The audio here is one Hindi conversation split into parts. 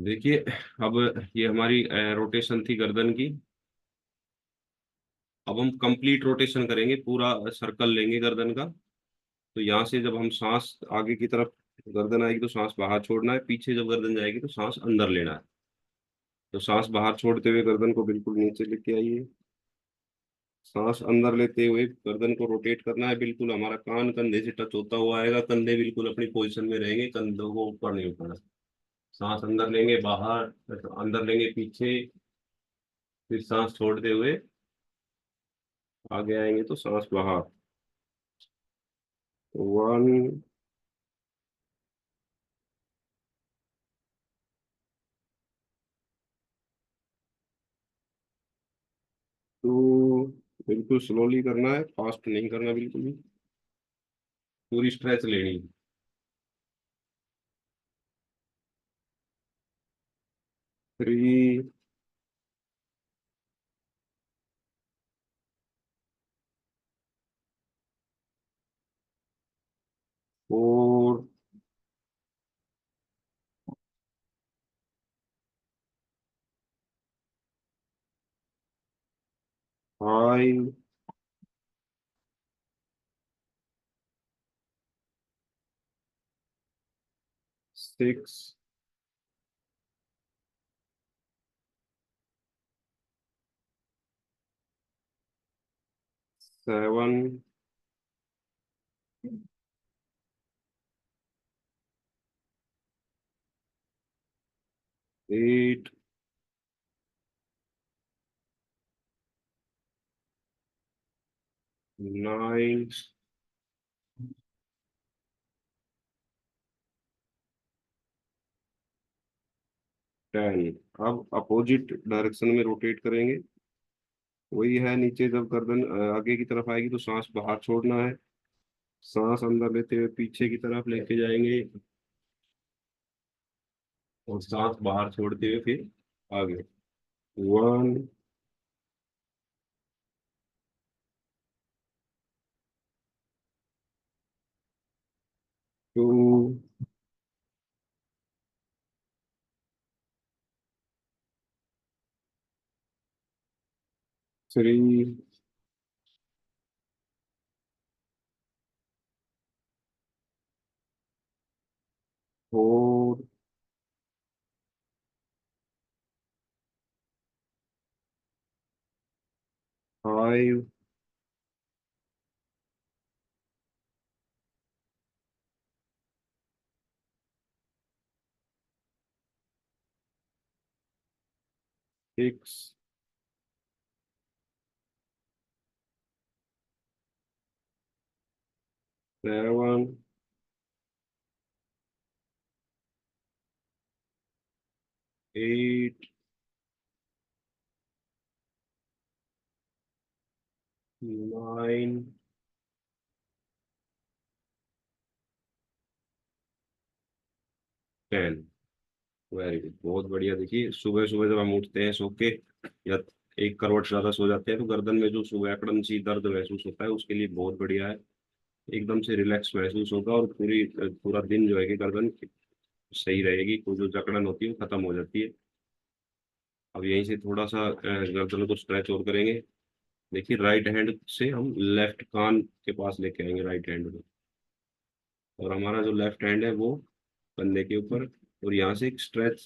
देखिए, अब ये हमारी रोटेशन थी गर्दन की। अब हम कंप्लीट रोटेशन करेंगे, पूरा सर्कल लेंगे गर्दन का। तो यहाँ से जब हम सांस आगे की तरफ गर्दन आएगी तो सांस बाहर छोड़ना है, पीछे जब गर्दन जाएगी तो सांस अंदर लेना है। तो सांस बाहर छोड़ते हुए गर्दन को बिल्कुल नीचे लेके आइए। सांस अंदर लेते हुए गर्दन को रोटेट करना है, बिल्कुल हमारा कान कंधे से टच होता हुआ आएगा, कंधे बिल्कुल अपनी पोजीशन में रहेंगे, कंधों को ऊपर नहीं उठाना। सांस अंदर लेंगे, बाहर, अंदर लेंगे पीछे, फिर सांस छोड़ते हुए आगे आएंगे तो सांस बाहर। 1, 2, बिल्कुल स्लोली करना है, फास्ट नहीं करना बिल्कुल भी। पूरी स्ट्रेच लेनी है। 3, 4, 5, 6, 7, 8, 9, 10। अब अपोजिट डायरेक्शन में रोटेट करेंगे। वही है, नीचे जब गर्दन आगे की तरफ आएगी तो सांस बाहर छोड़ना है। सांस अंदर लेते हुए पीछे की तरफ लेके जाएंगे, और सांस बाहर छोड़ते हुए फिर आगे। 1, 2, 3, 4, 5, 6, 7, 8, 9, 10। वेरी गुड, बहुत बढ़िया। देखिए, सुबह सुबह जब हम उठते हैं सो के, या एक करवट ज्यादा सो जाते हैं, तो गर्दन में जो सुबह अकड़न सी दर्द महसूस होता है उसके लिए बहुत बढ़िया है। एकदम से रिलैक्स महसूस होगा, और पूरा दिन जो है कि गर्दन सही रहेगी, कोई जो जकड़न होती है वो खत्म हो जाती है। अब यहीं से थोड़ा सा गर्दन को स्ट्रेच और करेंगे। देखिए, राइट हैंड से हम लेफ्ट कान के पास लेके आएंगे, राइट हैंड को। और हमारा जो लेफ्ट हैंड है वो कंधे के ऊपर, और यहाँ से एक स्ट्रेच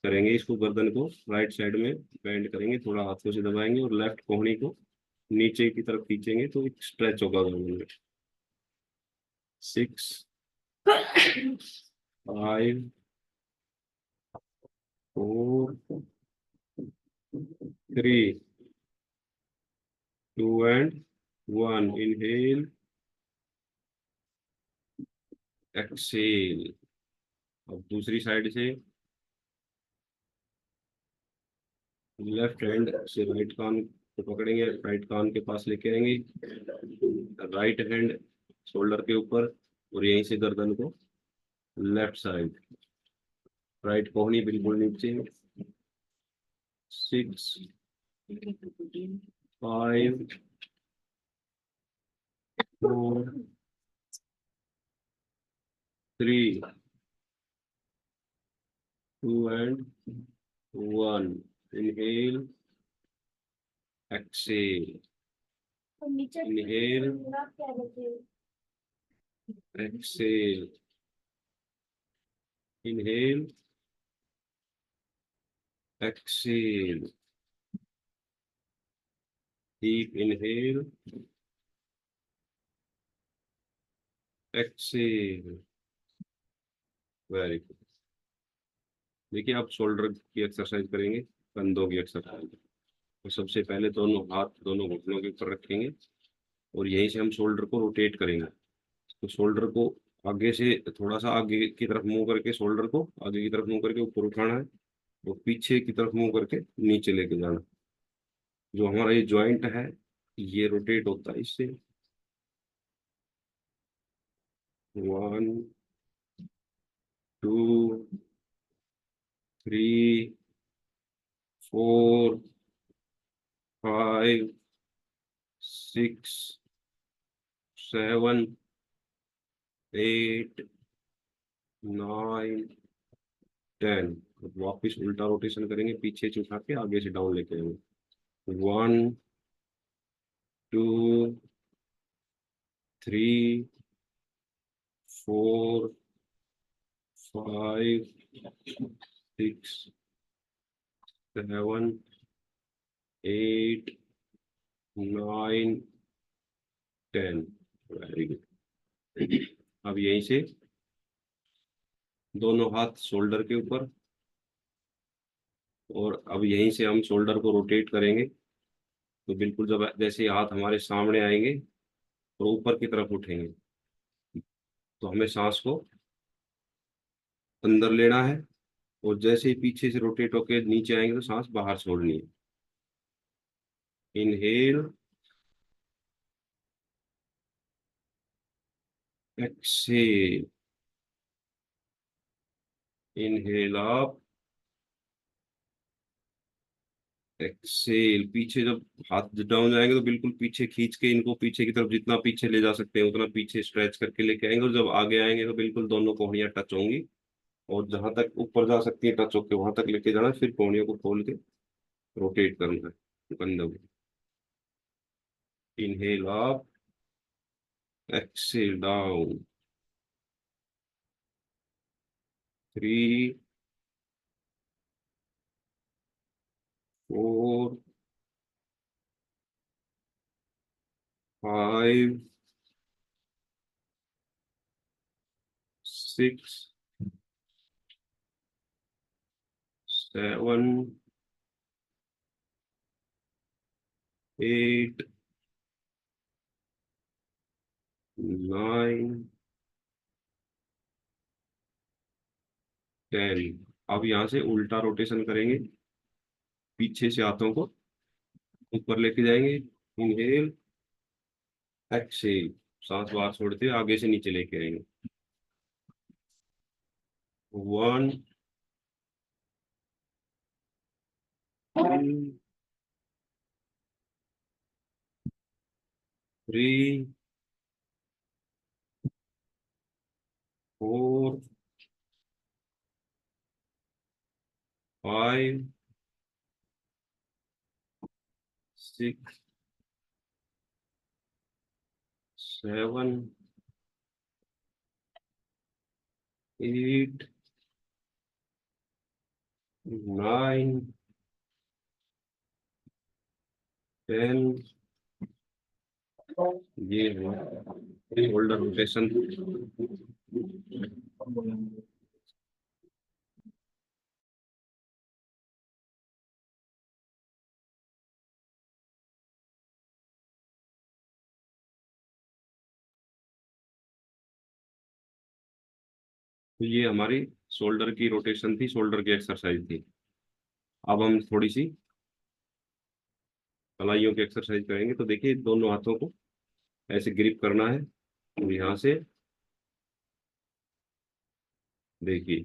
करेंगे इसको, गर्दन को राइट साइड में बेंड करेंगे, थोड़ा हाथों से दबाएंगे और लेफ्ट कोहनी को नीचे की तरफ खींचेंगे तो एक स्ट्रेच होगा गर्दन में। 6, 5, 4, 3, 2 एंड 1। Inhale, exhale. अब दूसरी साइड से लेफ्ट हैंड से राइट कान को पकड़ेंगे, राइट कान के पास लेके आएंगे, राइट हैंड शोल्डर के ऊपर, और यहीं से गर्दन को लेफ्ट साइड, राइट कोहनी बिल्कुल नीचे। 6, 5, 4, 3, two and one. Inhale, exhale, inhale, exhale, inhale, exhale, deep inhale, exhale. Very good. देखिए आप शोल्डर की एक्सरसाइज करेंगे, कंधों की एक्सरसाइज। तो सबसे पहले दोनों हाथ दोनों घुटनों के ऊपर रखेंगे और यहीं से हम शोल्डर को रोटेट करेंगे। तो शोल्डर को आगे से थोड़ा सा आगे की तरफ मूव करके, शोल्डर को आगे की तरफ मूव करके ऊपर उठाना है और पीछे की तरफ मूव करके नीचे लेके जाना। जो हमारा ये जॉइंट है, ये रोटेट होता है इससे। One, two, three, four, five, six, seven, eight, nine, ten. वापिस उल्टा रोटेशन करेंगे, पीछे से उठा के आगे से डाउन लेके आएंगे। One, two, three, four, five, six, seven, eight, nine, ten. Very good. अब यहीं से दोनों हाथ शोल्डर के ऊपर, और अब यहीं से हम शोल्डर को रोटेट करेंगे। तो बिल्कुल जब जैसे ही हाथ हमारे सामने आएंगे और ऊपर की तरफ उठेंगे, तो हमें सांस को अंदर लेना है और जैसे ही पीछे से रोटेट होके नीचे आएंगे तो सांस बाहर छोड़नी है। Inhale, exhale, inhale up, exhale. पीछे जब हाथ डाउन जाएंगे तो बिल्कुल पीछे खींच के इनको पीछे की तरफ जितना पीछे ले जा सकते हैं उतना पीछे स्ट्रेच करके लेके आएंगे, और जब आगे आएंगे तो बिल्कुल दोनों कोहनियां टच होंगी और जहां तक ऊपर जा सकती है टच होके वहां तक लेके जाना है। फिर कोहनियों को खोल के रोटेट करना है कंधों को। Inhale up, exhale down. Three, four, five, six, seven, eight, nine, ten. अब यहाँ से उल्टा रोटेशन करेंगे, पीछे से हाथों को ऊपर लेके जाएंगे। इनहेल, एक्सेल, सांस बाहर छोड़ते हुए आगे से नीचे लेके आएंगे। One, two, three, four, five, six, seven, eight, nine, ten. ये होल्डर रोटेशन। तो ये हमारी शोल्डर की रोटेशन थी, शोल्डर की एक्सरसाइज थी। अब हम थोड़ी सी कलाइयों की एक्सरसाइज करेंगे। तो देखिए दोनों हाथों को ऐसे ग्रिप करना है, तो यहाँ से देखिए।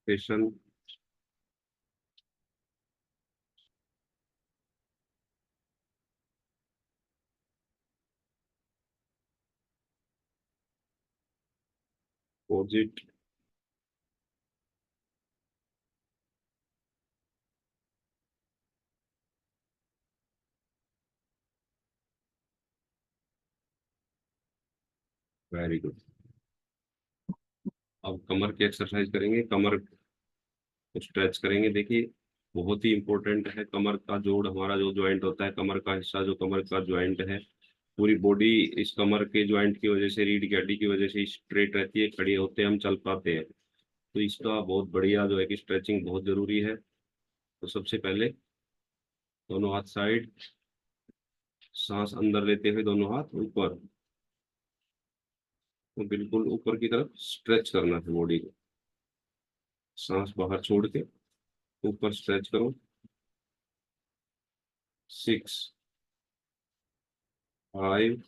पेशन। अपोजिट। Very good. अब कमर की एक्सरसाइज करेंगे, कमर को स्ट्रेच करेंगे। देखिए बहुत ही इंपॉर्टेंट है कमर का जोड़, हमारा जो ज्वाइंट होता है, कमर का हिस्सा जो कमर का ज्वाइंट है, पूरी बॉडी इस कमर के ज्वाइंट की वजह से, रीढ़ की हड्डी की वजह से स्ट्रेट रहती है, खड़ी होते हैं हम, चल पाते हैं। तो इसका बहुत बढ़िया जो है कि स्ट्रेचिंग बहुत जरूरी है। तो सबसे पहले दोनों हाथ साइड, सांस अंदर लेते हुए दोनों हाथ ऊपर, तो बिल्कुल ऊपर की तरफ स्ट्रेच करना है बॉडी को। सांस बाहर छोड़ के ऊपर स्ट्रेच करो। 6, 5,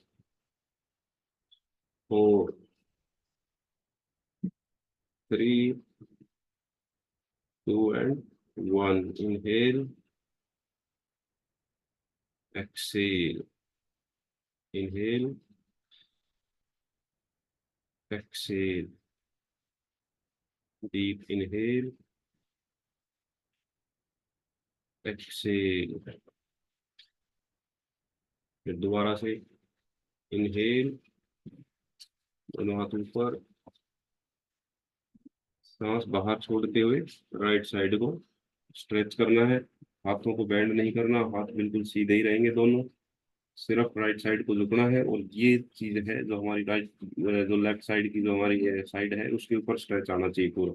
4, 3, 2 and 1। Inhale, exhale, inhale, exhale, deep inhale, exhale। फिर दोबारा से इनहेल, दोनों हाथ ऊपर, सांस बाहर छोड़ते हुए राइट साइड को स्ट्रेच करना है। हाथों को बेंड नहीं करना, हाथ बिल्कुल सीधे ही रहेंगे दोनों, सिर्फ राइट साइड को झुकना है। और ये चीज है जो हमारी राइट, जो लेफ्ट साइड की जो हमारी साइड है, उसके ऊपर स्ट्रेच आना चाहिए पूरा।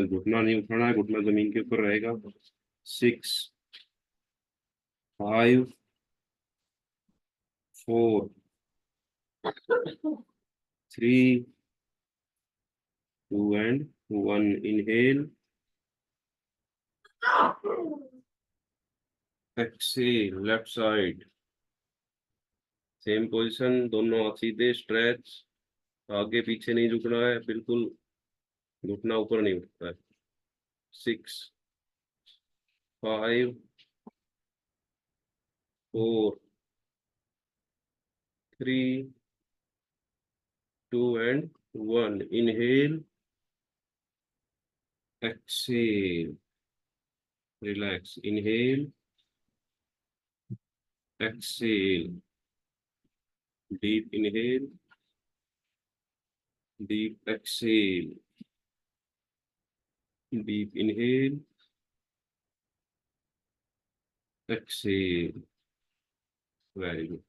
घुटना नहीं उठाना है, घुटना जमीन के ऊपर रहेगा। 6, 5, 4, 3, 2 and 1। Inhale, exhale, left side, same position, दोनों हाथ सीधे, स्ट्रेच, आगे पीछे नहीं झुकना है बिल्कुल, घुटना ऊपर नहीं उठता है। 6, 5, 4, 3, 2 and 1। Inhale, exhale, relax, inhale, exhale, deep inhale, deep exhale, deep inhale, exhale। Very good.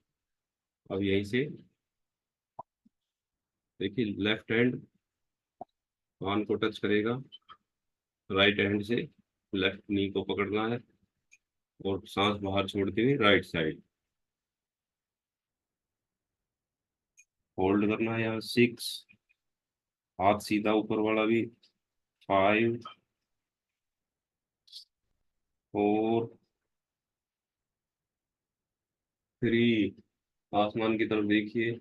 अब यहीं से देखिए, लेफ्ट हैंड कान को टच करेगा, राइट हैंड से लेफ्ट नी को पकड़ना है और सांस बाहर छोड़ते हुए राइट साइड होल्ड करना है यहाँ। 6, हाथ सीधा ऊपर वाला भी। 5, 4, 3, आसमान की तरफ देखिए।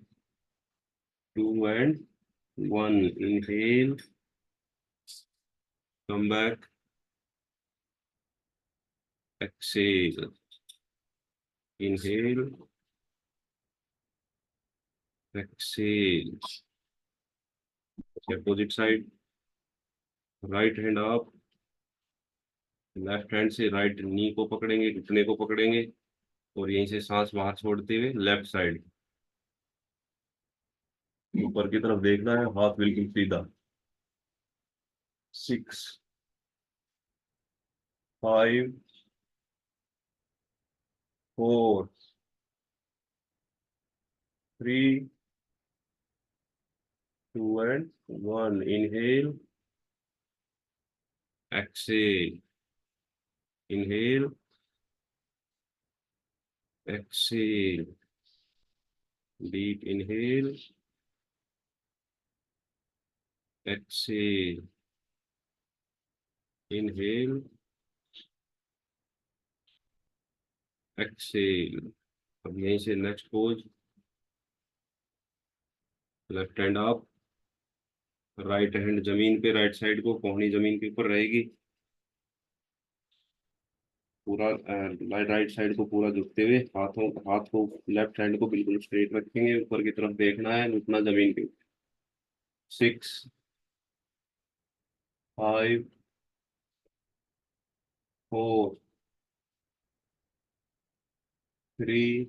2 and 1। Inhale, come back, exhale, inhale, exhale। Opposite side, right hand up, left hand से राइट नी को पकड़ेंगे, घुटने को पकड़ेंगे और यहीं से सांस बाहर छोड़ते हुए लेफ्ट साइड ऊपर की तरफ देखना है, हाथ बिल्कुल सीधा। 6, 5, 4, 3, 2 and 1। Inhale, exhale, inhale, exhale, deep inhale, exhale, inhale, exhale। अब यहीं से next pose, left hand up, right hand जमीन पे, राइट साइड को कोहनी जमीन के ऊपर रहेगी। पूरा राइट साइड को पूरा झुकते हुए हाथ को, लेफ्ट हैंड को बिल्कुल स्ट्रेट रखेंगे, ऊपर की तरफ देखना है, रुकना जमीन के। 6, 5, 4, 3,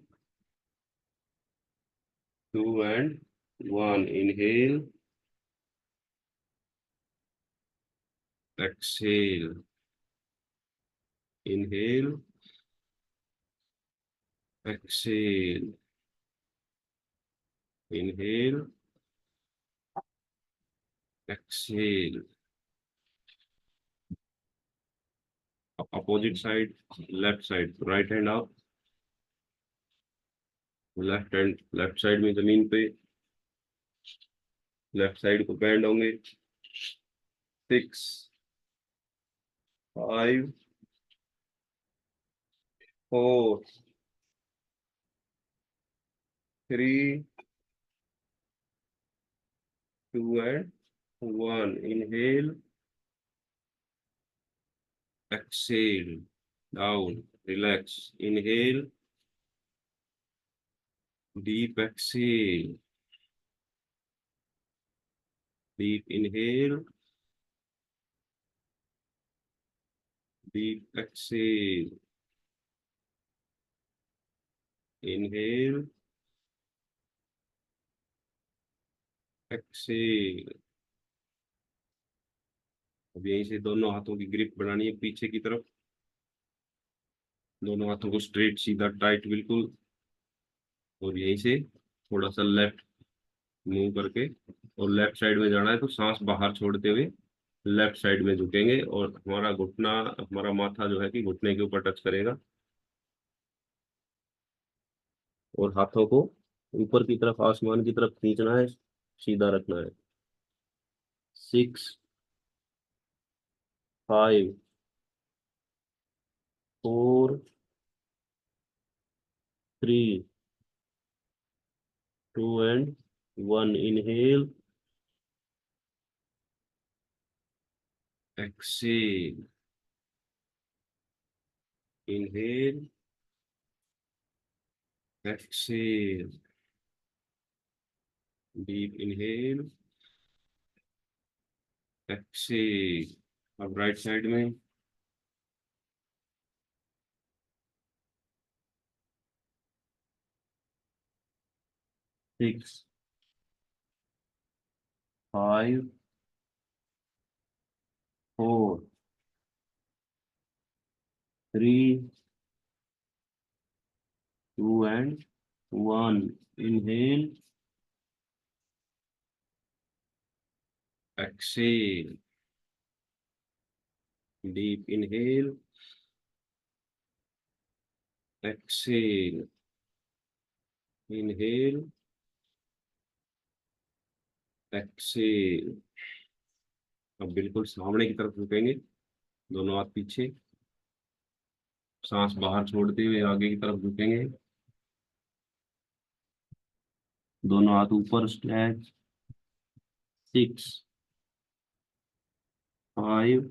2 and 1। Inhale, exhale, inhale, exhale, inhale, exhale। Opposite side, left side, right hand up, left hand left side में जमीन पे, लेफ्ट साइड को बैंड होंगे। 6, 5, 4, 3, 2 and 1। Inhale, exhale, down, relax, inhale, deep exhale, deep inhale, deep exhale, inhale, exhale। अब यहीं से दोनों हाथों की ग्रिप बनानी है पीछे की तरफ, दोनों हाथों को स्ट्रेट सीधा टाइट बिल्कुल। और यहीं से थोड़ा सा लेफ्ट मूव करके, और लेफ्ट साइड में जाना है तो सांस बाहर छोड़ते हुए लेफ्ट साइड में झुकेंगे, और हमारा घुटना, हमारा माथा जो है कि घुटने के ऊपर टच करेगा, और हाथों को ऊपर की तरफ, आसमान की तरफ खींचना है, सीधा रखना है। 6, 5, 4, 3, 2 and 1। Inhale, exhale, inhale, exhale, deep inhale, exhale। अब राइट साइड में, 6, 5, 4, 3, 2 and 1। Inhale, exhale, deep inhale, exhale, inhale, exhale। अब बिल्कुल सामने की तरफ रुकेंगे, दोनों हाथ पीछे, सांस बाहर छोड़ते हुए आगे की तरफ झुकेंगे, दोनों हाथ ऊपर stretch. 6, 5,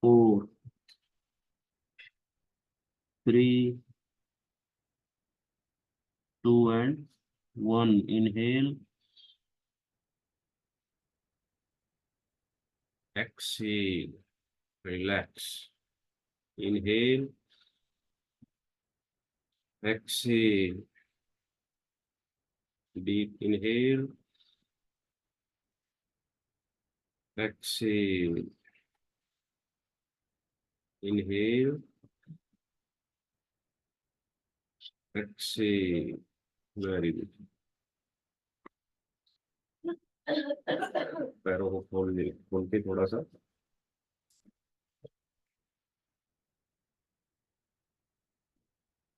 4, 3, 2 and 1। Inhale, exhale, relax, inhale, exhale, deep inhale, exhale, inhale, exhale। Very good. पैरों को खोल के थोड़ा सा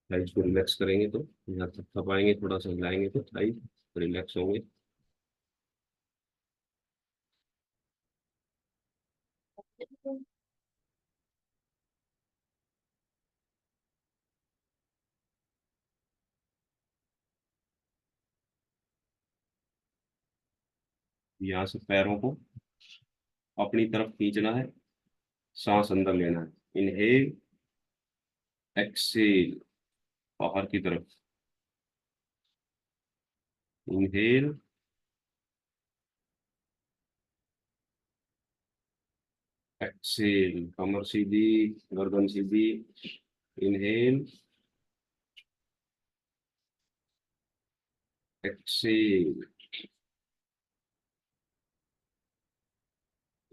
थाइज को रिलैक्स करेंगे तो, यहाँ तक थपाएंगे, थोड़ा सा हिलाएंगे तो थाइज रिलैक्स होंगे। यहाँ से पैरों को अपनी तरफ खींचना है, सांस अंदर लेना है। इनहेल, एक्सेल, बाहर की तरफ। इनहेल, एक्सेल, कमर सीधी, गर्दन सीधी। इनहेल, एक्सेल,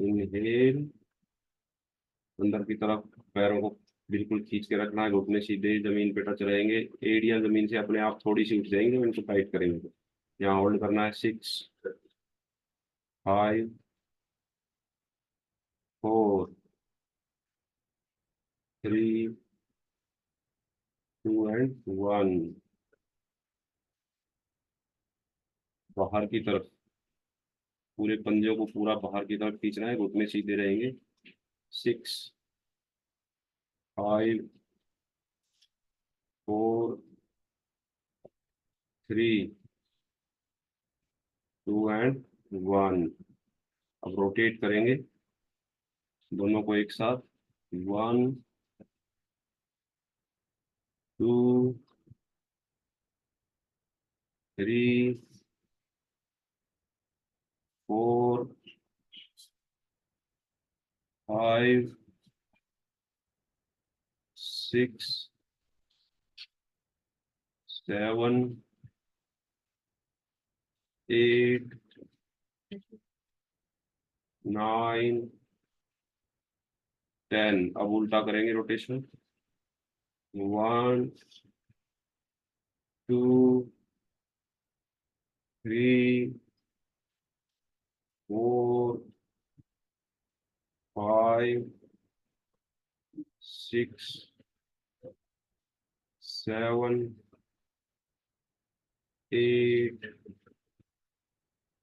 इनहेल, अंदर की तरफ। पैरों को बिल्कुल खींच के रखना है, घुटने सीधे जमीन पे टच रहेंगे। एड़ियां जमीन से अपने आप थोड़ी सी उठ जाएंगी जब इनको टाइट करेंगे तो। यहाँ होल्ड करना है। 6, 5, 4, 3, 2 एंड 1। बाहर की तरफ पूरे पंजों को पूरा बाहर की तरफ खींचना है, घुटने सीधे रहेंगे। 6, 5, 4, 3, 2 एंड 1। अब रोटेट करेंगे दोनों को एक साथ। 1, 2, 3, 4, 5, 6, 7, 8, 9, 10। अब उल्टा करेंगे रोटेशन। 1, 2, 3, 4, 5, 6, 7, 8,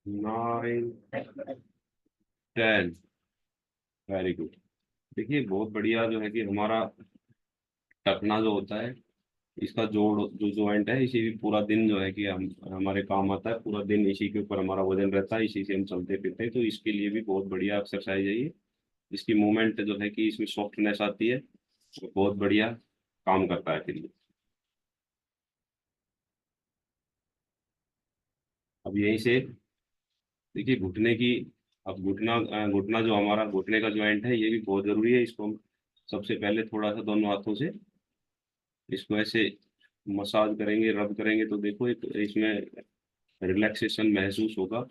9, 10। Very good. देखिए बहुत बढ़िया जो है कि हमारा टखना जो होता है, इसका जोड़ जो जॉइंट है, इसी भी पूरा दिन जो है कि हम हमारे काम आता है। पूरा दिन इसी के ऊपर हमारा वजन रहता है, इसी से हम चलते फिरते हैं। तो इसके लिए भी बहुत बढ़िया एक्सरसाइज है ये। इसकी मूवमेंट जो है कि इसमें सॉफ्टनेस आती है, तो बहुत बढ़िया काम करता है फिर ये। अब यहीं से देखिए घुटने की। अब घुटना जो हमारा घुटने का जॉइंट है, ये भी बहुत जरूरी है। इसको हम सबसे पहले थोड़ा सा दोनों हाथों से इसको ऐसे मसाज करेंगे, रब करेंगे, तो देखो एक इसमें रिलैक्सेशन महसूस होगा।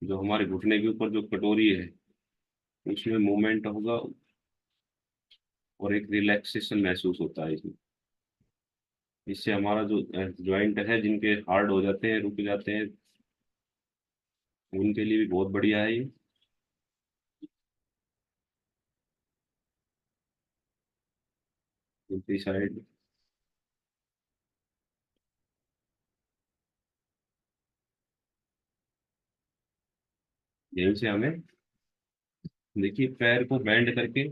जो हमारे घुटने के ऊपर जो कटोरी है, उसमें मूवमेंट होगा और एक रिलैक्सेशन महसूस होता है इसमें। इससे हमारा जो ज्वाइंट है, जिनके हार्ड हो जाते हैं, रुक जाते हैं, उनके लिए भी बहुत बढ़िया है ये। दूसरी साइड। यहीं से हमें देखिए पैर को बेंड करके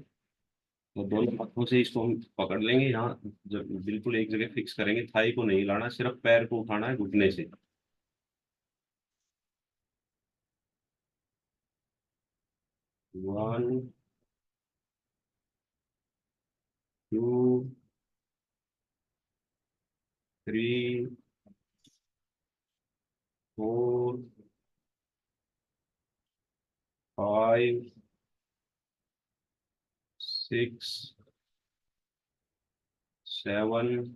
और दोनों हाथों से इसको हम पकड़ लेंगे। यहाँ जब बिल्कुल एक जगह फिक्स करेंगे, थाई को नहीं हिलाना, सिर्फ पैर को उठाना है घुटने से। 1, 2, 3, 4, 5, 6, 7,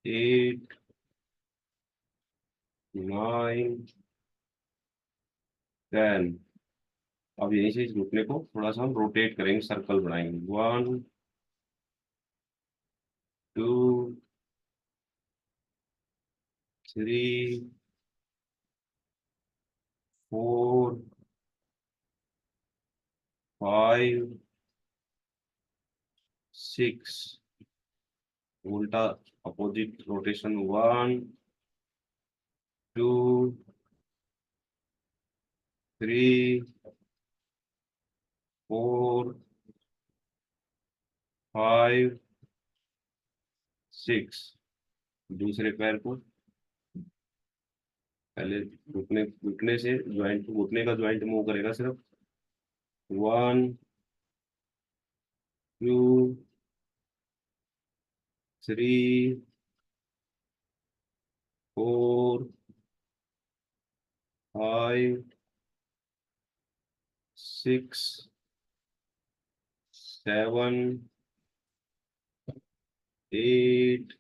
8, 9, 10। अब यहीं से इस घुटने को थोड़ा सा हम रोटेट करेंगे, सर्कल बनाएंगे। 1, 2, 3, 4, 5, 6। उल्टा अपोजिट रोटेशन। 1, 2, 3, 4, 5, 6। दूसरे पैर को पहले घुटने घुटने से ज्वाइंट, घुटने का ज्वाइंट मूव करेगा सिर्फ। 1, 2, 3, 4, 5, 6, 7, 8,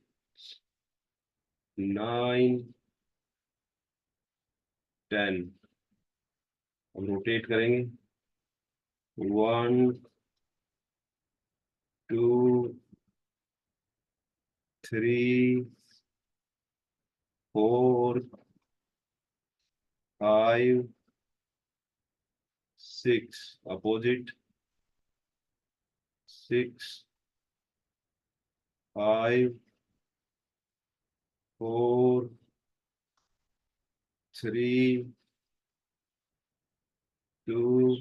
9, 10। अब रोटेट करेंगे। 1, 2, 3, 4, 5, 6, अपोजिट। 6, 5, 4, 3, 2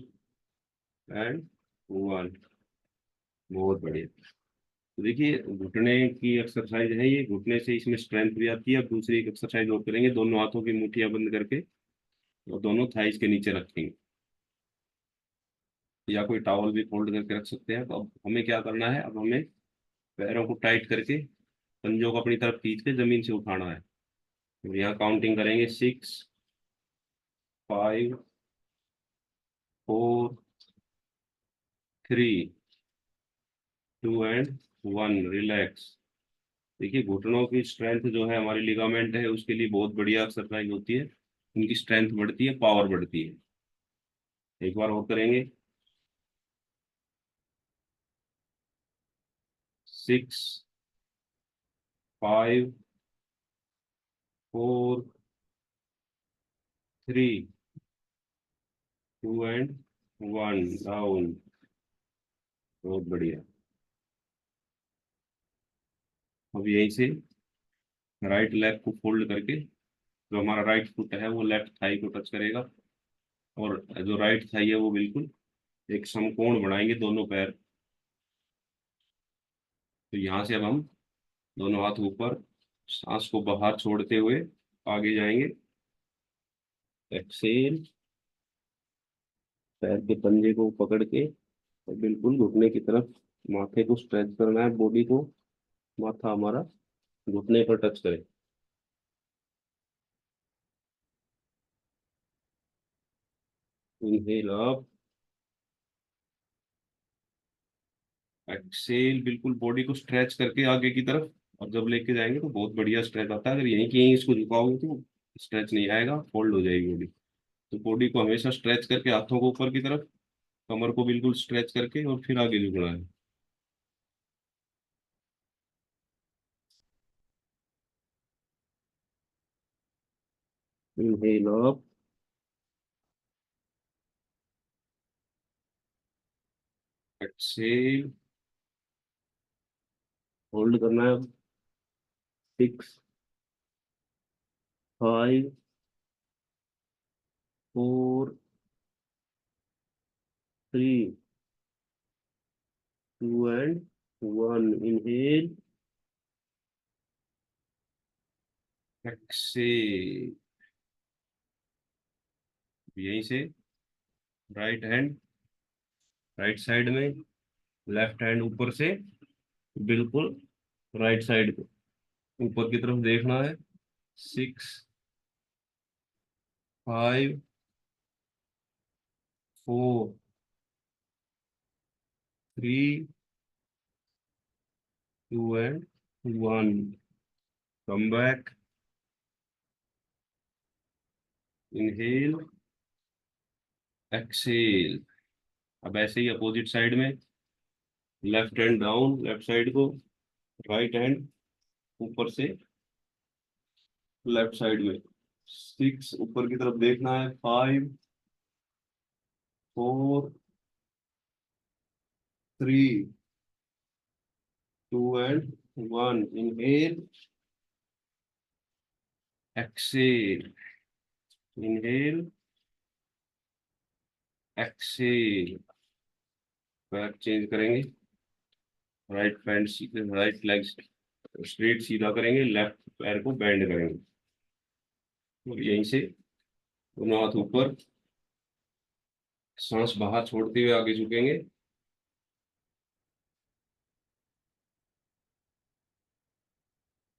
एंड 1। बहुत बढ़िया। तो देखिए, घुटने की एक्सरसाइज है ये, घुटने से इसमें स्ट्रेंथ भी आती है। अब दूसरी एक एक्सरसाइज और करेंगे, दोनों हाथों की मुट्ठियां बंद करके और दोनों थाइज के नीचे रखेंगे, या कोई टॉवल भी फोल्ड करके रख सकते हैं। तो अब हमें क्या करना है, अब हमें पैरों को टाइट करके पंजों को अपनी तरफ खींच के जमीन से उठाना है। तो यहाँ काउंटिंग करेंगे। 6, 5, 4, 3, 2 एंड 1। रिलैक्स। देखिए, घुटनों की स्ट्रेंथ जो है, हमारी लिगामेंट है, उसके लिए बहुत बढ़िया एक्सरसाइज होती है। उनकी स्ट्रेंथ बढ़ती है, पावर बढ़ती है। एक बार और करेंगे। 6, 5, 4, 3, 2 एंड 1। डाउन। बहुत बढ़िया। अब यहीं से राइट लेग को फोल्ड करके, जो हमारा राइट फुट है वो लेफ्ट थाई को टच करेगा, और जो राइट थाई है वो बिल्कुल एक समकोण बनाएंगे दोनों पैर। तो यहाँ से अब हम दोनों हाथ ऊपर, सांस को बाहर छोड़ते हुए आगे जाएंगे। एक्सेल। पैर के पंजे को पकड़ के और बिल्कुल घुटने की तरफ माथे को स्ट्रेच करना है, बॉडी को। माथा हमारा घुटने पर टच करे। Inhale up. एक्सेल, बिल्कुल बॉडी को स्ट्रेच करके आगे की तरफ। और जब लेके जाएंगे तो बहुत बढ़िया स्ट्रेच आता है। अगर यहीं की यहीं इसको झुकाओगे तो स्ट्रेच नहीं आएगा, फोल्ड हो जाएगी बॉडी। तो बॉडी को हमेशा स्ट्रेच करके, हाथों को ऊपर की तरफ, कमर को बिल्कुल स्ट्रेच करके और फिर आगे झुकना है। Inhale up. एक्सेल। होल्ड करना है। 6, 5, 4, 3, 2 एंड 1। इनहेल। एक्सेल। यहीं से राइट हैंड राइट साइड में, लेफ्ट हैंड ऊपर से बिल्कुल राइट साइड को ऊपर की तरफ देखना है। 6, 5, 4, 3, 2 and 1। Come back. Inhale. Exhale. अब ऐसे ही अपोजिट साइड में, left hand down left side को, राइट हैंड ऊपर से लेफ्ट साइड में। 6, ऊपर की तरफ देखना है। 5, 4, 3, 2 and 1। Inhale. Exhale. Inhale. Exhale. Back change करेंगे। राइट पैंट सीधे, राइट लेग स्ट्रेट सीधा करेंगे, लेफ्ट पैर को बेंड करेंगे। और यहीं से दोनों हाथ ऊपर, सांस बाहर छोड़ते हुए आगे झुकेंगे।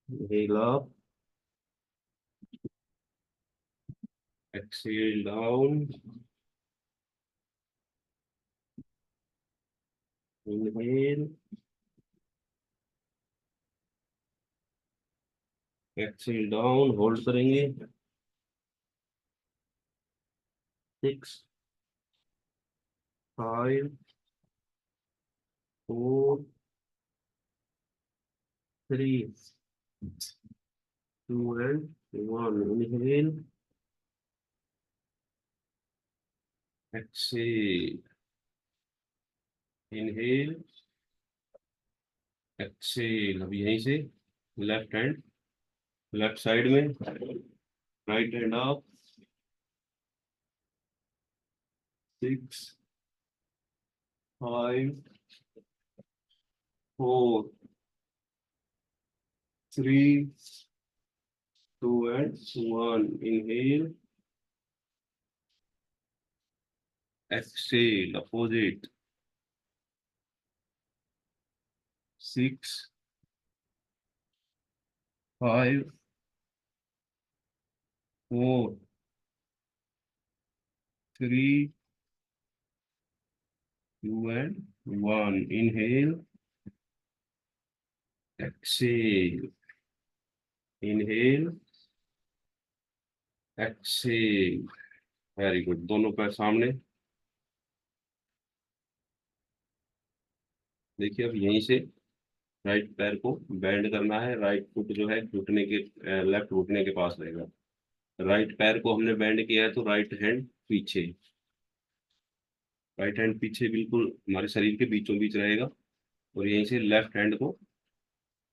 inhale up, exhale down, inhale, exhale down, hold करेंगे। 6, 5, 4, 3, 2 and 1, inhale, exhale, inhale, Excel. अब यहीं से लेफ्ट हैंड लेफ्ट साइड में, right hand up. 6, 5, 4, 3, 2 and 1, inhale, exhale, opposite। 6, 5, 4, 3, 2 and 1, inhale, exhale, inhale, exhale। Very good. दोनों पैर सामने। देखिए अब यहीं से राइट पैर को बेंड करना है। राइट फुट जो है घुटने के, लेफ्ट घुटने के पास रहेगा। राइट पैर को हमने बेंड किया है तो राइट हैंड पीछे, राइट हैंड पीछे बिल्कुल हमारे शरीर के बीचों बीच रहेगा। और यहीं से लेफ्ट हैंड को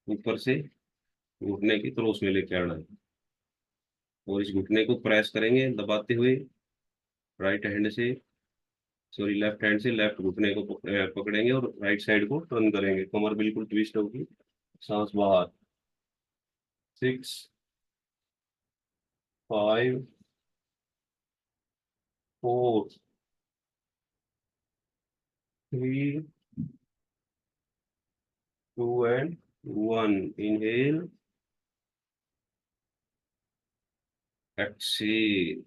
ऊपर से घुटने की क्रोस में लेके आना है। और इस घुटने को प्रेस करेंगे दबाते हुए, राइट हैंड से, सॉरी लेफ्ट हैंड से लेफ्ट घुटने को पकड़ेंगे और राइट साइड को टर्न करेंगे। कमर बिल्कुल ट्विस्ट होगी, सांस बाहर। 6, 5, 4, 3, 2 and 1, inhale, exhale।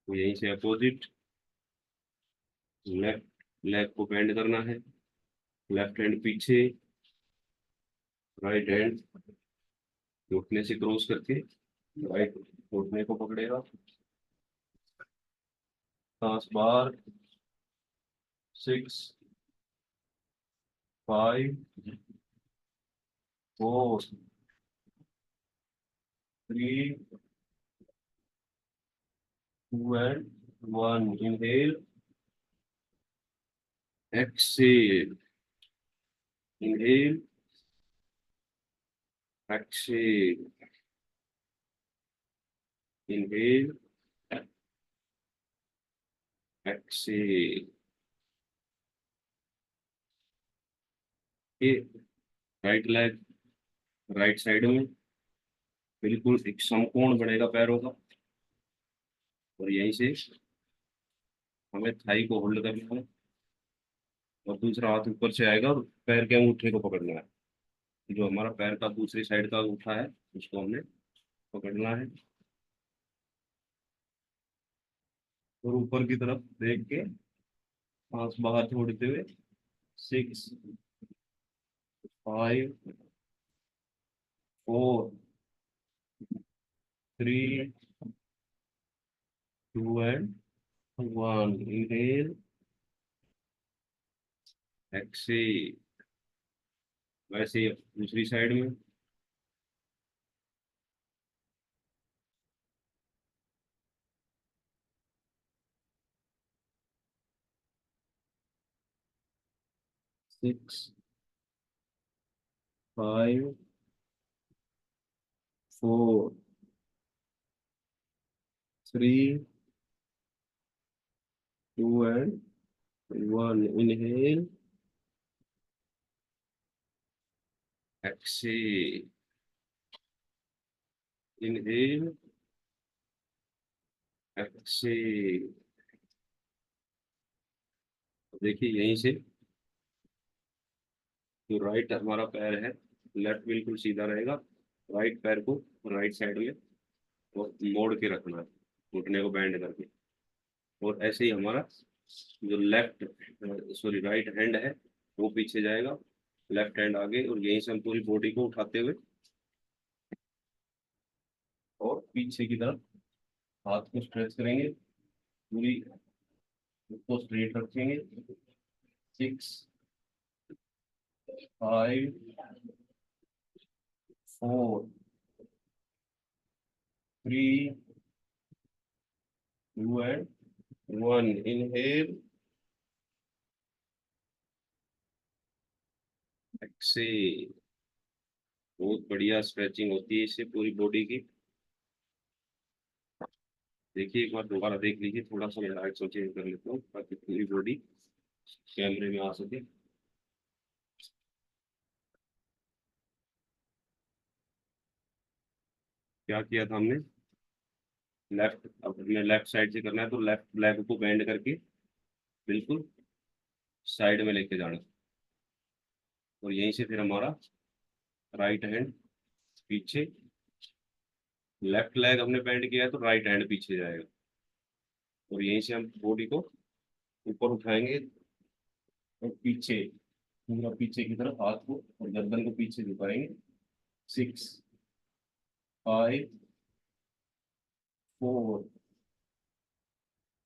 तो यहीं से अपोजिट लेफ्ट लेग को बेंड करना है। लेफ्ट हैंड पीछे, राइट हैंड घुटने से क्रॉस करके राइट घुटने को पकड़ेगा, सांस बाहर। 6, 5, 4, 3, 2 and 1, inhale, exhale, inhale, exhale, inhale, exhale। ये राइट लेग राइट साइड में बिल्कुल एक समकोण बनेगा पैरों का। और यहीं से हमें थाई को होल्ड करना है और दूसरा हाथ ऊपर से आएगा और पैर के अंगूठे को पकड़ना है। जो हमारा पैर का दूसरी साइड का अंगूठा है उसको हमने पकड़ना है और ऊपर की तरफ देख के सांस बाहर छोड़ते हुए। 6, 5, 4, 3, 2 and 1, inhale, exhale। वैसे ही दूसरी साइड में। 6, 5, 4, 3, 2 and 1, inhale, exhale। Inhale, exhale. देखिए यहीं से जो राइट हमारा पैर है, लेफ्ट बिल्कुल सीधा रहेगा। राइट पैर को राइट साइड में और मोड़ के रखना है, घुटने को बैंड करके। और ऐसे ही हमारा जो लेफ्ट, सॉरी राइट हैंड है, वो पीछे जाएगा, लेफ्ट हैंड आगे, और यहीं से हम पूरी बॉडी को उठाते हुए और पीछे की तरफ हाथ को स्ट्रेच करेंगे, पूरी उसको स्ट्रेट रखेंगे। 6, 5, 4, 3, 2 and 1। Inhale, Excel. बहुत बढ़िया स्ट्रेचिंग होती है इससे पूरी बॉडी की। देखिए एक बार दोबारा देख लीजिए, थोड़ा सा मैं लाइट चेंज कर लेता हूँ ताकि पूरी बॉडी कैमरे में आ सके। क्या किया था हमने? लेफ्ट, अपने लेफ्ट साइड से करना है तो लेफ्ट लेग को बेंड करके बिल्कुल साइड में लेके जाना, और यहीं से फिर हमारा राइट हैंड पीछे, लेफ्ट लेग हमने बेंड किया है तो राइट हैंड पीछे जाएगा, और यहीं से हम बॉडी को ऊपर उठाएंगे और पीछे, पूरा पीछे की तरफ हाथ को और गर्दन को पीछे झुकाएंगे। 6, 5, 4,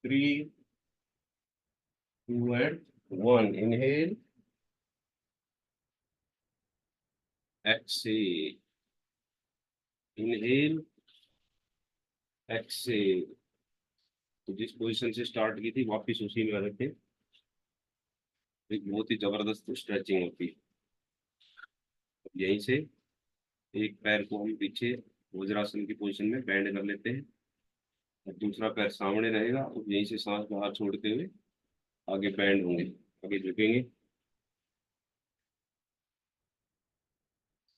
3, 2 and 1। Inhale, exhale, inhale, exhale. तो जिस पोजीशन से स्टार्ट की थी वापस उसी में आ रखे। एक बहुत ही जबरदस्त स्ट्रेचिंग होती है। यहीं से एक पैर को हम पीछे वज्रासन की पोजीशन में बैंड कर लेते हैं, और दूसरा पैर सामने रहेगा, और यहीं से सांस बाहर छोड़ते हुए आगे बैंड होंगे, आगे झुकेंगे।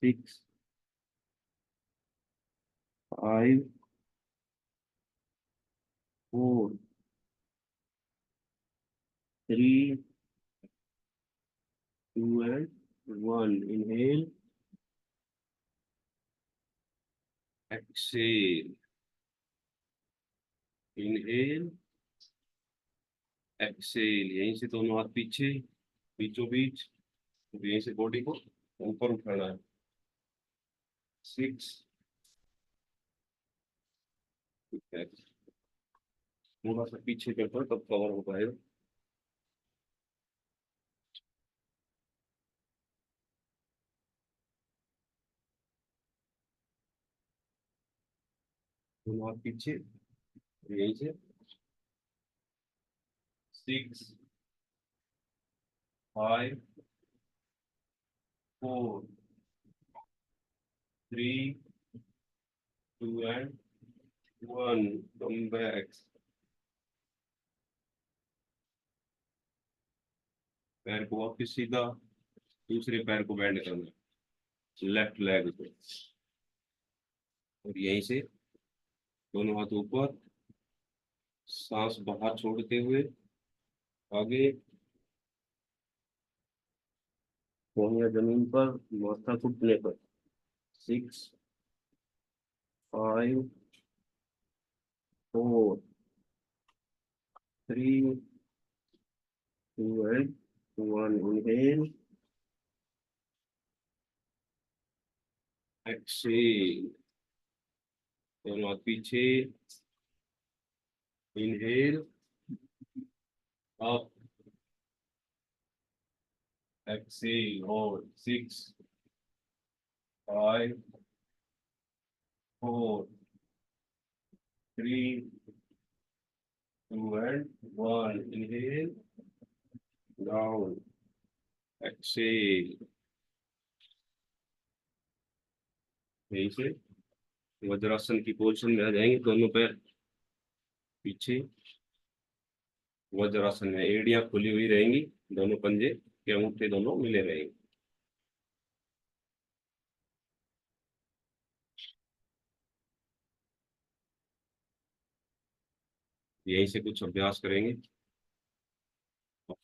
6, 5, 4, 3, 2 and 1। Inhale, exhale, inhale, exhale. यहीं से दोनों हाथ पीछे, बीचों बीच, यहीं से बॉडी को ऊपर उठाना है। 6, थोड़ा सा पीछे करता है तब कवर हो पाएगा। दोनों हाथ पीछे, यहीं से 6, 5, 4, 3, 2 and 1। Come back. पैर को वापस सीधा, दूसरे पैर को बैंड करना, लेफ्ट लेग को, और यहीं से दोनों हाथ ऊपर, सांस बाहर छोड़ते हुए आगे, कोहनियाँ जमीन पर, माथा घुटने पर। 6, 5, 4, 3, 2 and 1। Inhale, Excel. दोनों हाथ पीछे, इनहेल, अप, एक्सेल। और 6, 5, 4, 3, 2 and 1। Inhale, down, Excel. यहीं से वज्रासन की पोजीशन में आ जाएंगे, दोनों पैर पीछे वज्रासन में, एड़ियां खुली हुई रहेंगी, दोनों पंजे के अंगूठे दोनों मिले रहेंगे। यहीं से कुछ अभ्यास करेंगे।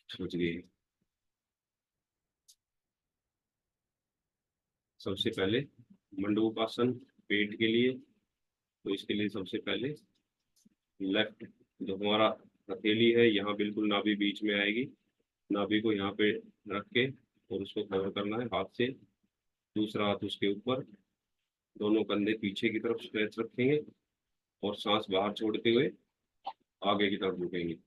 सोच गए। सबसे पहले मंडूकासन पेट के लिए। तो इसके लिए सबसे पहले लेफ्ट, जो हमारा हथेली है यहाँ बिल्कुल नाभि बीच में आएगी। नाभि को यहाँ पे रख के और उसको कवर करना है हाथ से। दूसरा हाथ उसके ऊपर, दोनों कंधे पीछे की तरफ स्ट्रेच रखेंगे और सांस बाहर छोड़ते हुए आगे की तरफ झुकेंगे।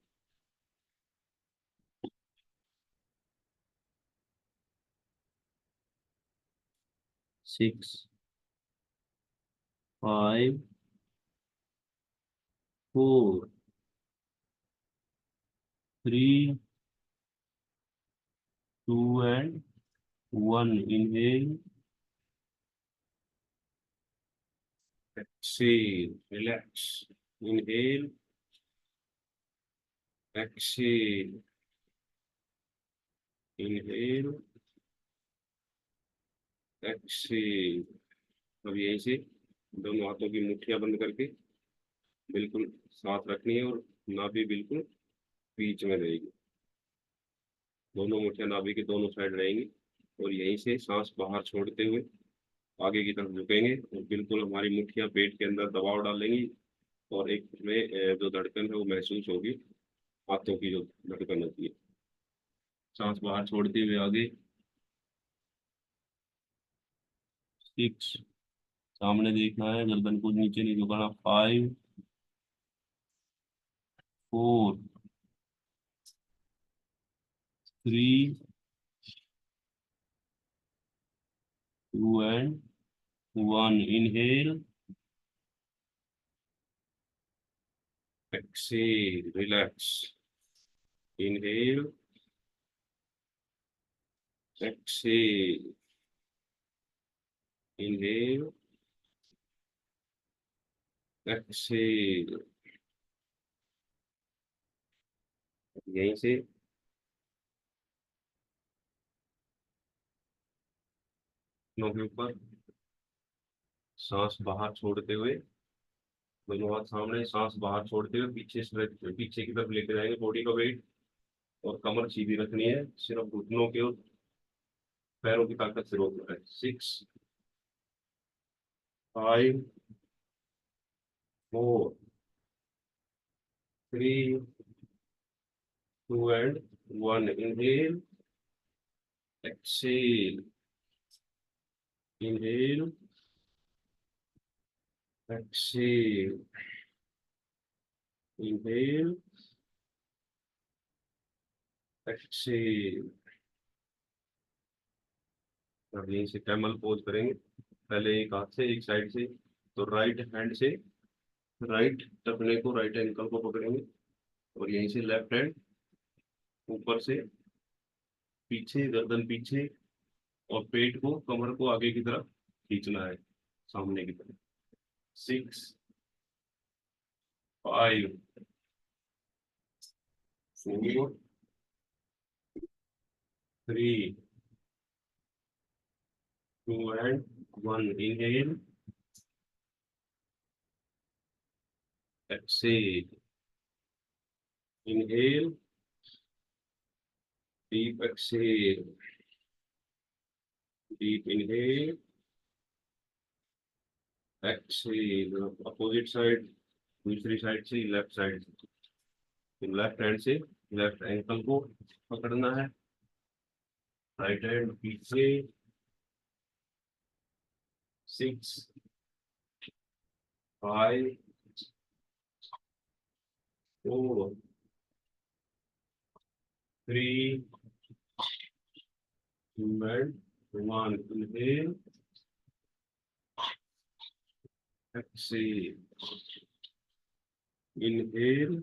6, 5, 4, 3, 2 and 1. Inhale, exhale, relax. Inhale, exhale, inhale, exhale। अब यहीं से दोनों हाथों की मुट्ठियां बंद करके बिल्कुल साथ रखनी है और नाभि बिल्कुल बीच में रहेगी। दोनों मुट्ठियां नाभि के दोनों साइड रहेंगी और यहीं से सांस बाहर छोड़ते हुए आगे की तरफ झुकेंगे और बिल्कुल हमारी मुट्ठियां पेट के अंदर दबाव डालेंगी और एक में जो धड़कन है वो महसूस होगी। हाथों की जो धड़कन होती है। सांस बाहर छोड़ते हुए आगे। 6, सामने देखना है, गर्दन को नीचे नहीं झुकाना। 5, 4, 3, 2 and 1. Inhale, exhale, relax. Inhale, exhale, inhale, exhale। यहीं से नोक के ऊपर सांस बाहर छोड़ते हुए, दोनों हाथ सामने, सांस बाहर छोड़ते हुए पीछे पीछे की तरफ लेके जाएंगे बॉडी का वेट। और कमर सीधी रखनी है, सिर्फ घुटनों के और पैरों की ताकत से रोकना है। 6, 5, 4, 3, 2 and 1. Inhale, exhale, inhale, exhale, inhale, exhale। अब यहीं से कैमल पोज करेंगे। पहले एक हाथ से एक साइड से, तो राइट हैंड से राइट टखने को, राइट एंकल को पकड़ेंगे और यहीं से लेफ्ट हैंड ऊपर से पीछे, गर्दन पीछे और पेट को, कमर को आगे की तरफ खींचना है, सामने की तरफ। 6, 5, 4, 3, 2 and 1. Inhale, exhale, inhale, deep exhale, deep inhale, exhale। Opposite side, दूसरी साइड से, लेफ्ट साइड से। तो लेफ्ट हैंड से लेफ्ट एंकल को पकड़ना है, राइट हैंड पीछे। 6, 5, 4, 3, 2 and 1. Inhale, exhale, inhale,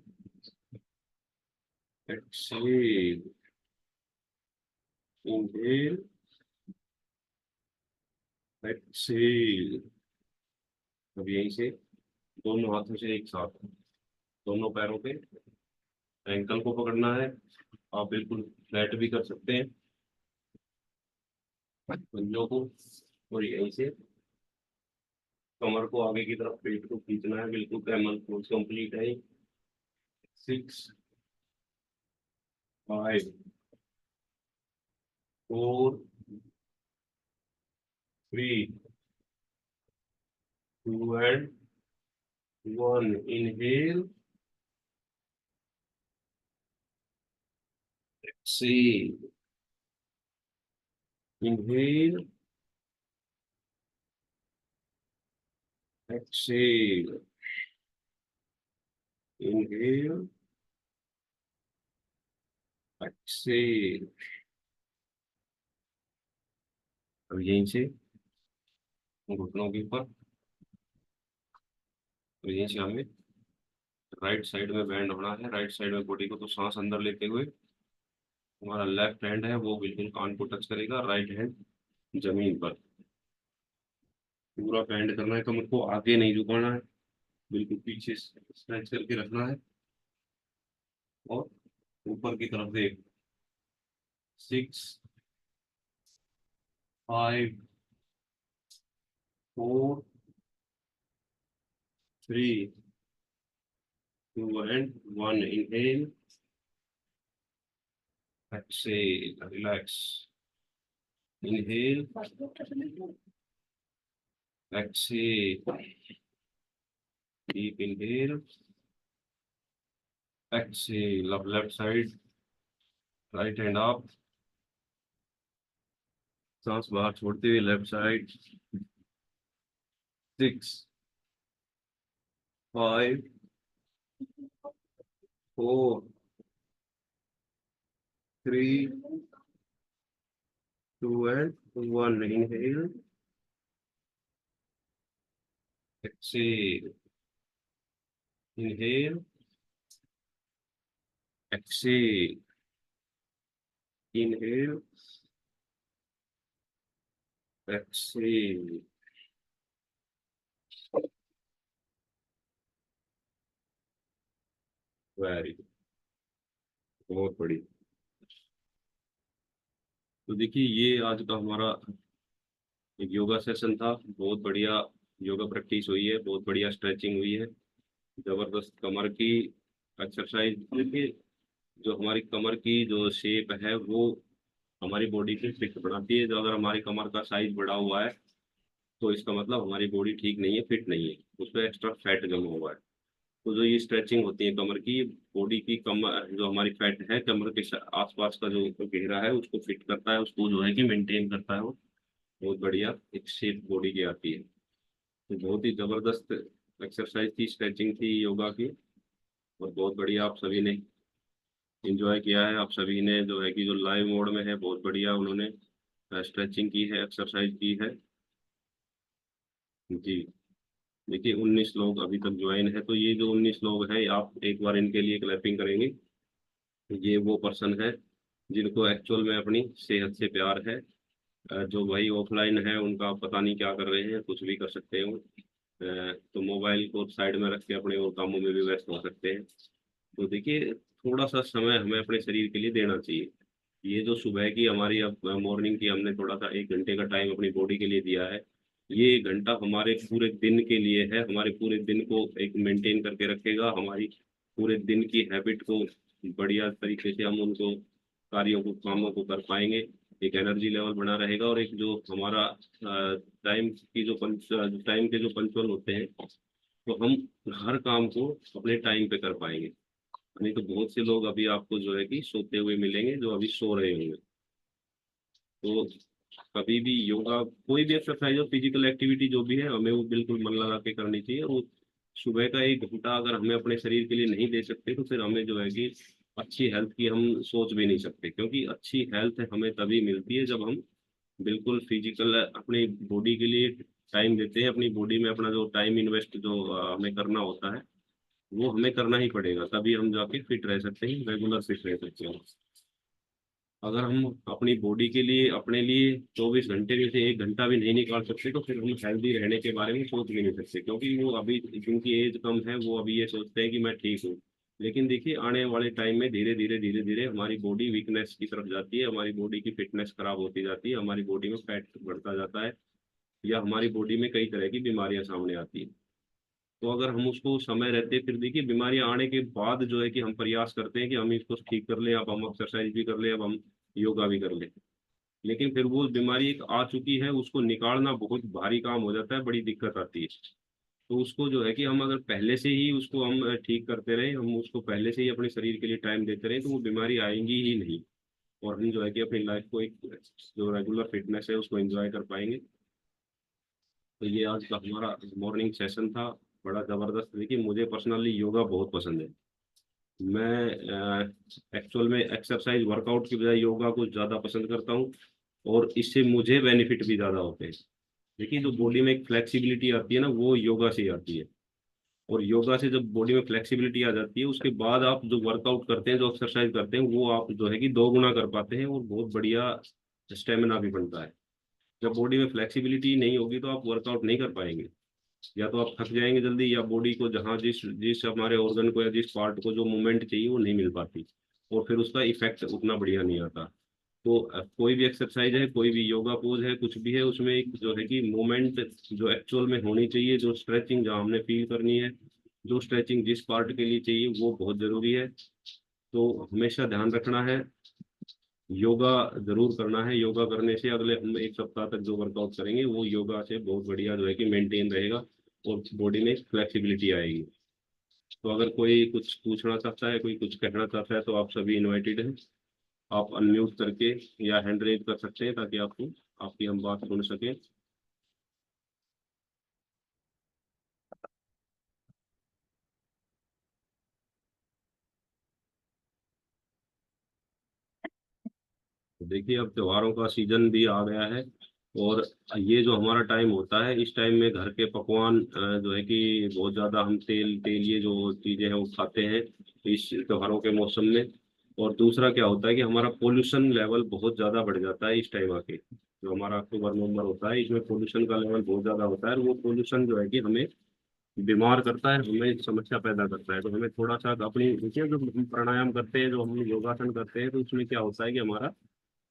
exhale, inhale, exhale। अब यहीं से दोनों हाथों से एक साथ दोनों पैरों पे एंकल को पकड़ना है। आप बिल्कुल फ्लैट भी कर सकते हैं पंजों को। और यहीं से कमर को आगे की तरफ, पेट को खींचना है। बिल्कुल कैमल पोज कंप्लीट है। 6 5 4 3 2 and 1. Inhale, exhale. Inhale, exhale. Inhale, exhale. अब यहीं से घुटनों के ऊपर, अब यहीं से हमें राइट साइड में बैंड होना है, राइट साइड में बॉडी को। तो सांस अंदर लेते हुए हमारा लेफ्ट हैंड है वो बिल्कुल कान को टच करेगा, राइट हैंड जमीन पर। पूरा बैंड करना है, कमर को आगे नहीं झुकाना है, बिल्कुल पीछे स्ट्रेच करके रखना है। और ऊपर की तरफ देख। 6 5 4 3 2 and 1. Inhale, exhale, relax. Inhale, exhale. Deep inhale, exhale. Up left side, right hand up. सांस बाहर छोड़ते हुए left side. 6 5 4 3 2 and 1. Inhale, exhale. Inhale, exhale. Inhale, exhale. Very good, बहुत बड़ी। तो देखिए ये आज का हमारा एक योगा सेशन था। बहुत बढ़िया योगा प्रैक्टिस हुई है, बहुत बढ़िया स्ट्रेचिंग हुई है, जबरदस्त कमर की एक्सरसाइज। देखिए जो हमारी कमर की जो शेप है वो हमारी बॉडी की फिट बनाती है। जो अगर हमारी कमर का साइज बड़ा हुआ है तो इसका मतलब हमारी बॉडी ठीक नहीं है, फिट नहीं है, उस पर एक्स्ट्रा फैट जमा हुआ है। तो जो ये स्ट्रेचिंग होती है कमर की, बॉडी की कमर जो हमारी फैट है कमर के आसपास का जो घेरा है उसको फिट करता है, उसको जो है कि मेंटेन करता है। वो बहुत बढ़िया एक शेप बॉडी की आती है। तो बहुत ही जबरदस्त एक्सरसाइज थी, स्ट्रेचिंग थी योगा की। और बहुत बढ़िया आप सभी ने एंजॉय किया है। आप सभी ने जो है कि जो लाइव मोड में है बहुत बढ़िया उन्होंने स्ट्रेचिंग की है, एक्सरसाइज की है। जी। देखिए 19 लोग अभी तक ज्वाइन है, तो ये जो 19 लोग हैं आप एक बार इनके लिए क्लैपिंग करेंगे। ये वो पर्सन है जिनको एक्चुअल में अपनी सेहत से प्यार है। जो भाई ऑफलाइन है उनका पता नहीं क्या कर रहे हैं, कुछ भी कर सकते हो। तो मोबाइल को साइड में रख के अपने और कामों में भी व्यस्त हो सकते हैं। तो देखिए थोड़ा सा समय हमें अपने शरीर के लिए देना चाहिए। ये जो सुबह की हमारी अब मॉर्निंग की हमने थोड़ा सा 1 घंटे का टाइम अपनी बॉडी के लिए दिया है। ये 1 घंटा हमारे पूरे दिन के लिए है, हमारे पूरे दिन को एक मेंटेन करके रखेगा। हमारी पूरे दिन की हैबिट को बढ़िया तरीके से हम उनको कार्यों को कामों को कर पाएंगे। एक एनर्जी लेवल बना रहेगा और एक जो हमारा टाइम की जो टाइम के जो पंचुअल होते हैं तो हम हर काम को अपने टाइम पे कर पाएंगे। नहीं तो बहुत से लोग अभी आपको जो है कि सोते हुए मिलेंगे, जो अभी सो रहे होंगे। तो कभी भी योगा कोई भी एक्सरसाइज हो, फिजिकल एक्टिविटी जो भी है, हमें वो बिल्कुल मन लगा के करनी चाहिए। और सुबह का 1 घंटा अगर हमें अपने शरीर के लिए नहीं दे सकते तो फिर हमें जो है कि अच्छी हेल्थ की हम सोच भी नहीं सकते। क्योंकि अच्छी हेल्थ हमें तभी मिलती है जब हम बिल्कुल फिजिकल अपनी बॉडी के लिए टाइम देते हैं। अपनी बॉडी में अपना जो टाइम इन्वेस्ट जो हमें करना होता है वो हमें करना ही पड़ेगा, तभी हम जाके फिट रह सकते हैं, रेगुलर फिट रह सकते हैं। अगर हम अपनी बॉडी के लिए अपने लिए 24 घंटे में से 1 घंटा भी नहीं निकाल सकते तो फिर हम हेल्दी रहने के बारे में सोच भी नहीं सकते। क्योंकि वो अभी जिनकी एज कम है वो अभी ये सोचते हैं कि मैं ठीक हूँ। लेकिन देखिए आने वाले टाइम में धीरे धीरे धीरे धीरे हमारी बॉडी वीकनेस की तरफ जाती है, हमारी बॉडी की फिटनेस खराब होती जाती है, हमारी बॉडी में फैट बढ़ता जाता है, या हमारी बॉडी में कई तरह की बीमारियां सामने आती हैं। तो अगर हम उसको समय रहते, फिर देखिए बीमारियां आने के बाद जो है कि हम प्रयास करते हैं कि हम इसको ठीक कर लें, अब हम एक्सरसाइज भी कर लें, अब हम योगा भी कर लें, लेकिन फिर वो बीमारी एक आ चुकी है, उसको निकालना बहुत भारी काम हो जाता है, बड़ी दिक्कत आती है। तो उसको जो है कि हम अगर पहले से ही उसको हम ठीक करते रहे, हम उसको पहले से ही अपने शरीर के लिए टाइम देते रहे, तो वो बीमारी आएंगी ही नहीं। और हम जो है कि अपनी लाइफ को एक जो रेगुलर फिटनेस है उसको एंजॉय कर पाएंगे। तो ये आज का हमारा मॉर्निंग सेशन था, बड़ा जबरदस्त। देखिए मुझे पर्सनली योगा बहुत पसंद है। मैं एक्चुअल में एक्सरसाइज वर्कआउट की बजाय योगा को ज़्यादा पसंद करता हूँ, और इससे मुझे बेनिफिट भी ज़्यादा होते हैं। देखिए जो बॉडी में एक फ्लेक्सिबिलिटी आती है ना, वो योगा से ही आती है। और योगा से जब बॉडी में फ्लेक्सिबिलिटी आ जाती है, उसके बाद आप जो वर्कआउट करते हैं, जो एक्सरसाइज करते हैं, वो आप जो है कि दो गुना कर पाते हैं, और बहुत बढ़िया स्टेमिना भी बनता है। जब बॉडी में फ्लेक्सिबिलिटी नहीं होगी तो आप वर्कआउट नहीं कर पाएंगे, या तो आप थक जाएंगे जल्दी, या बॉडी को जहाँ जिस जिस हमारे ऑर्गन को या जिस पार्ट को जो मूवमेंट चाहिए वो नहीं मिल पाती, और फिर उसका इफेक्ट उतना बढ़िया नहीं आता। तो कोई भी एक्सरसाइज है, कोई भी योगा पोज है, कुछ भी है, उसमें एक जो है कि मूवमेंट जो एक्चुअल में होनी चाहिए, जो स्ट्रेचिंग जहाँ हमने फील करनी है, जो स्ट्रेचिंग जिस पार्ट के लिए चाहिए, वो बहुत जरूरी है। तो हमेशा ध्यान रखना है, योगा जरूर करना है। योगा करने से अगले हम एक सप्ताह तक जो वर्कआउट करेंगे, वो योगा से बहुत बढ़िया जो है कि मेंटेन रहेगा, और बॉडी में फ्लेक्सिबिलिटी आएगी। तो अगर कोई कुछ पूछना चाहता है, कोई कुछ कहना चाहता है, तो आप सभी इनवाइटेड हैं। आप अनम्यूट करके या हैंड रेज कर सकते हैं, ताकि आपको आपकी हम बात सुन सकें। तो देखिए अब त्योहारों का सीजन भी आ गया है, और ये जो हमारा टाइम होता है, इस टाइम में घर के पकवान जो है कि बहुत ज़्यादा हम तेल तेल ये जो चीज़ें हैं वो खाते हैं इस त्योहारों के मौसम में। और दूसरा क्या होता है कि हमारा पोल्यूशन लेवल बहुत ज़्यादा बढ़ जाता है इस टाइम आके। जो हमारा अक्टूबर नवंबर होता है, इसमें पोल्यूशन का लेवल बहुत ज़्यादा होता है, और वो पोल्यूशन जो है कि हमें बीमार करता है, हमें समस्या पैदा करता है। तो हमें थोड़ा सा अपनी, देखिए जो हम प्राणायाम करते हैं, जो हम योगासन करते हैं, तो उसमें क्या होता है कि हमारा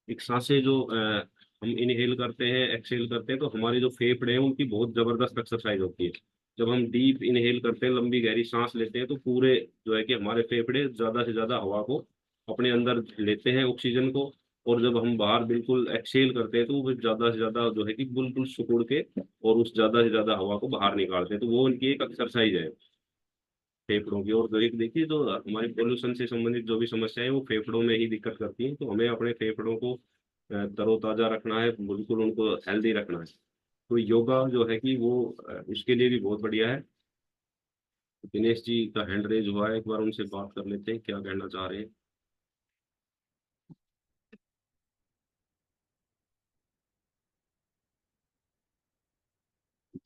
एक सांसें जो हम इनहेल करते हैं, एक्सहेल करते हैं, तो हमारे जो फेफड़े हैं उनकी बहुत जबरदस्त एक्सरसाइज होती है। जब हम डीप इनहेल करते हैं, लंबी गहरी सांस लेते हैं, तो पूरे जो है कि हमारे फेफड़े ज्यादा से ज्यादा हवा को अपने अंदर लेते हैं, ऑक्सीजन को। और जब हम बाहर बिल्कुल एक्सहेल करते हैं, तो वो ज्यादा से ज्यादा जो है कि बिल्कुल सिकुड़ के और उस ज्यादा से ज्यादा हवा को बाहर निकालते हैं। तो वो उनकी एक एक्सरसाइज है फेफड़ों की। और एक देखिए, जो हमारे पोल्यूशन से संबंधित जो भी समस्याएं हैं, वो फेफड़ों में ही दिक्कत करती हैं। तो हमें अपने फेफड़ों को तरोताजा रखना है, बिल्कुल उनको हेल्दी रखना है। तो योगा जो है कि वो उसके लिए भी बहुत बढ़िया है। दिनेश जी का हैंड रेज हुआ है, एक बार उनसे बात कर लेते हैं, क्या कहना चाह रहे हैं।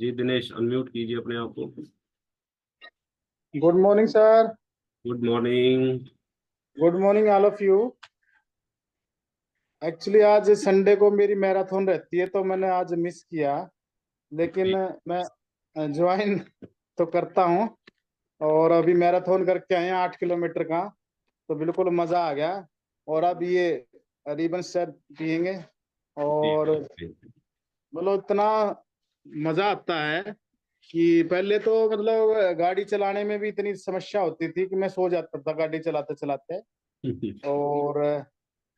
जी दिनेश, अनम्यूट कीजिए अपने आप को। Good morning sir. Good morning. Good morning all of you. Actually आज संडे को मेरी मैराथन रहती है तो मैंने आज मिस किया, लेकिन मैं ज्वाइन तो करता हूँ। और अभी मैराथन करके आए हैं 8 किलोमीटर का, तो बिल्कुल मजा आ गया। और अब ये रिबन सेट पियेंगे, जी और बिल्कुल। मतलब इतना मजा आता है कि पहले तो मतलब गाड़ी चलाने में भी इतनी समस्या होती थी कि मैं सो जाता था गाड़ी चलाते चलाते। और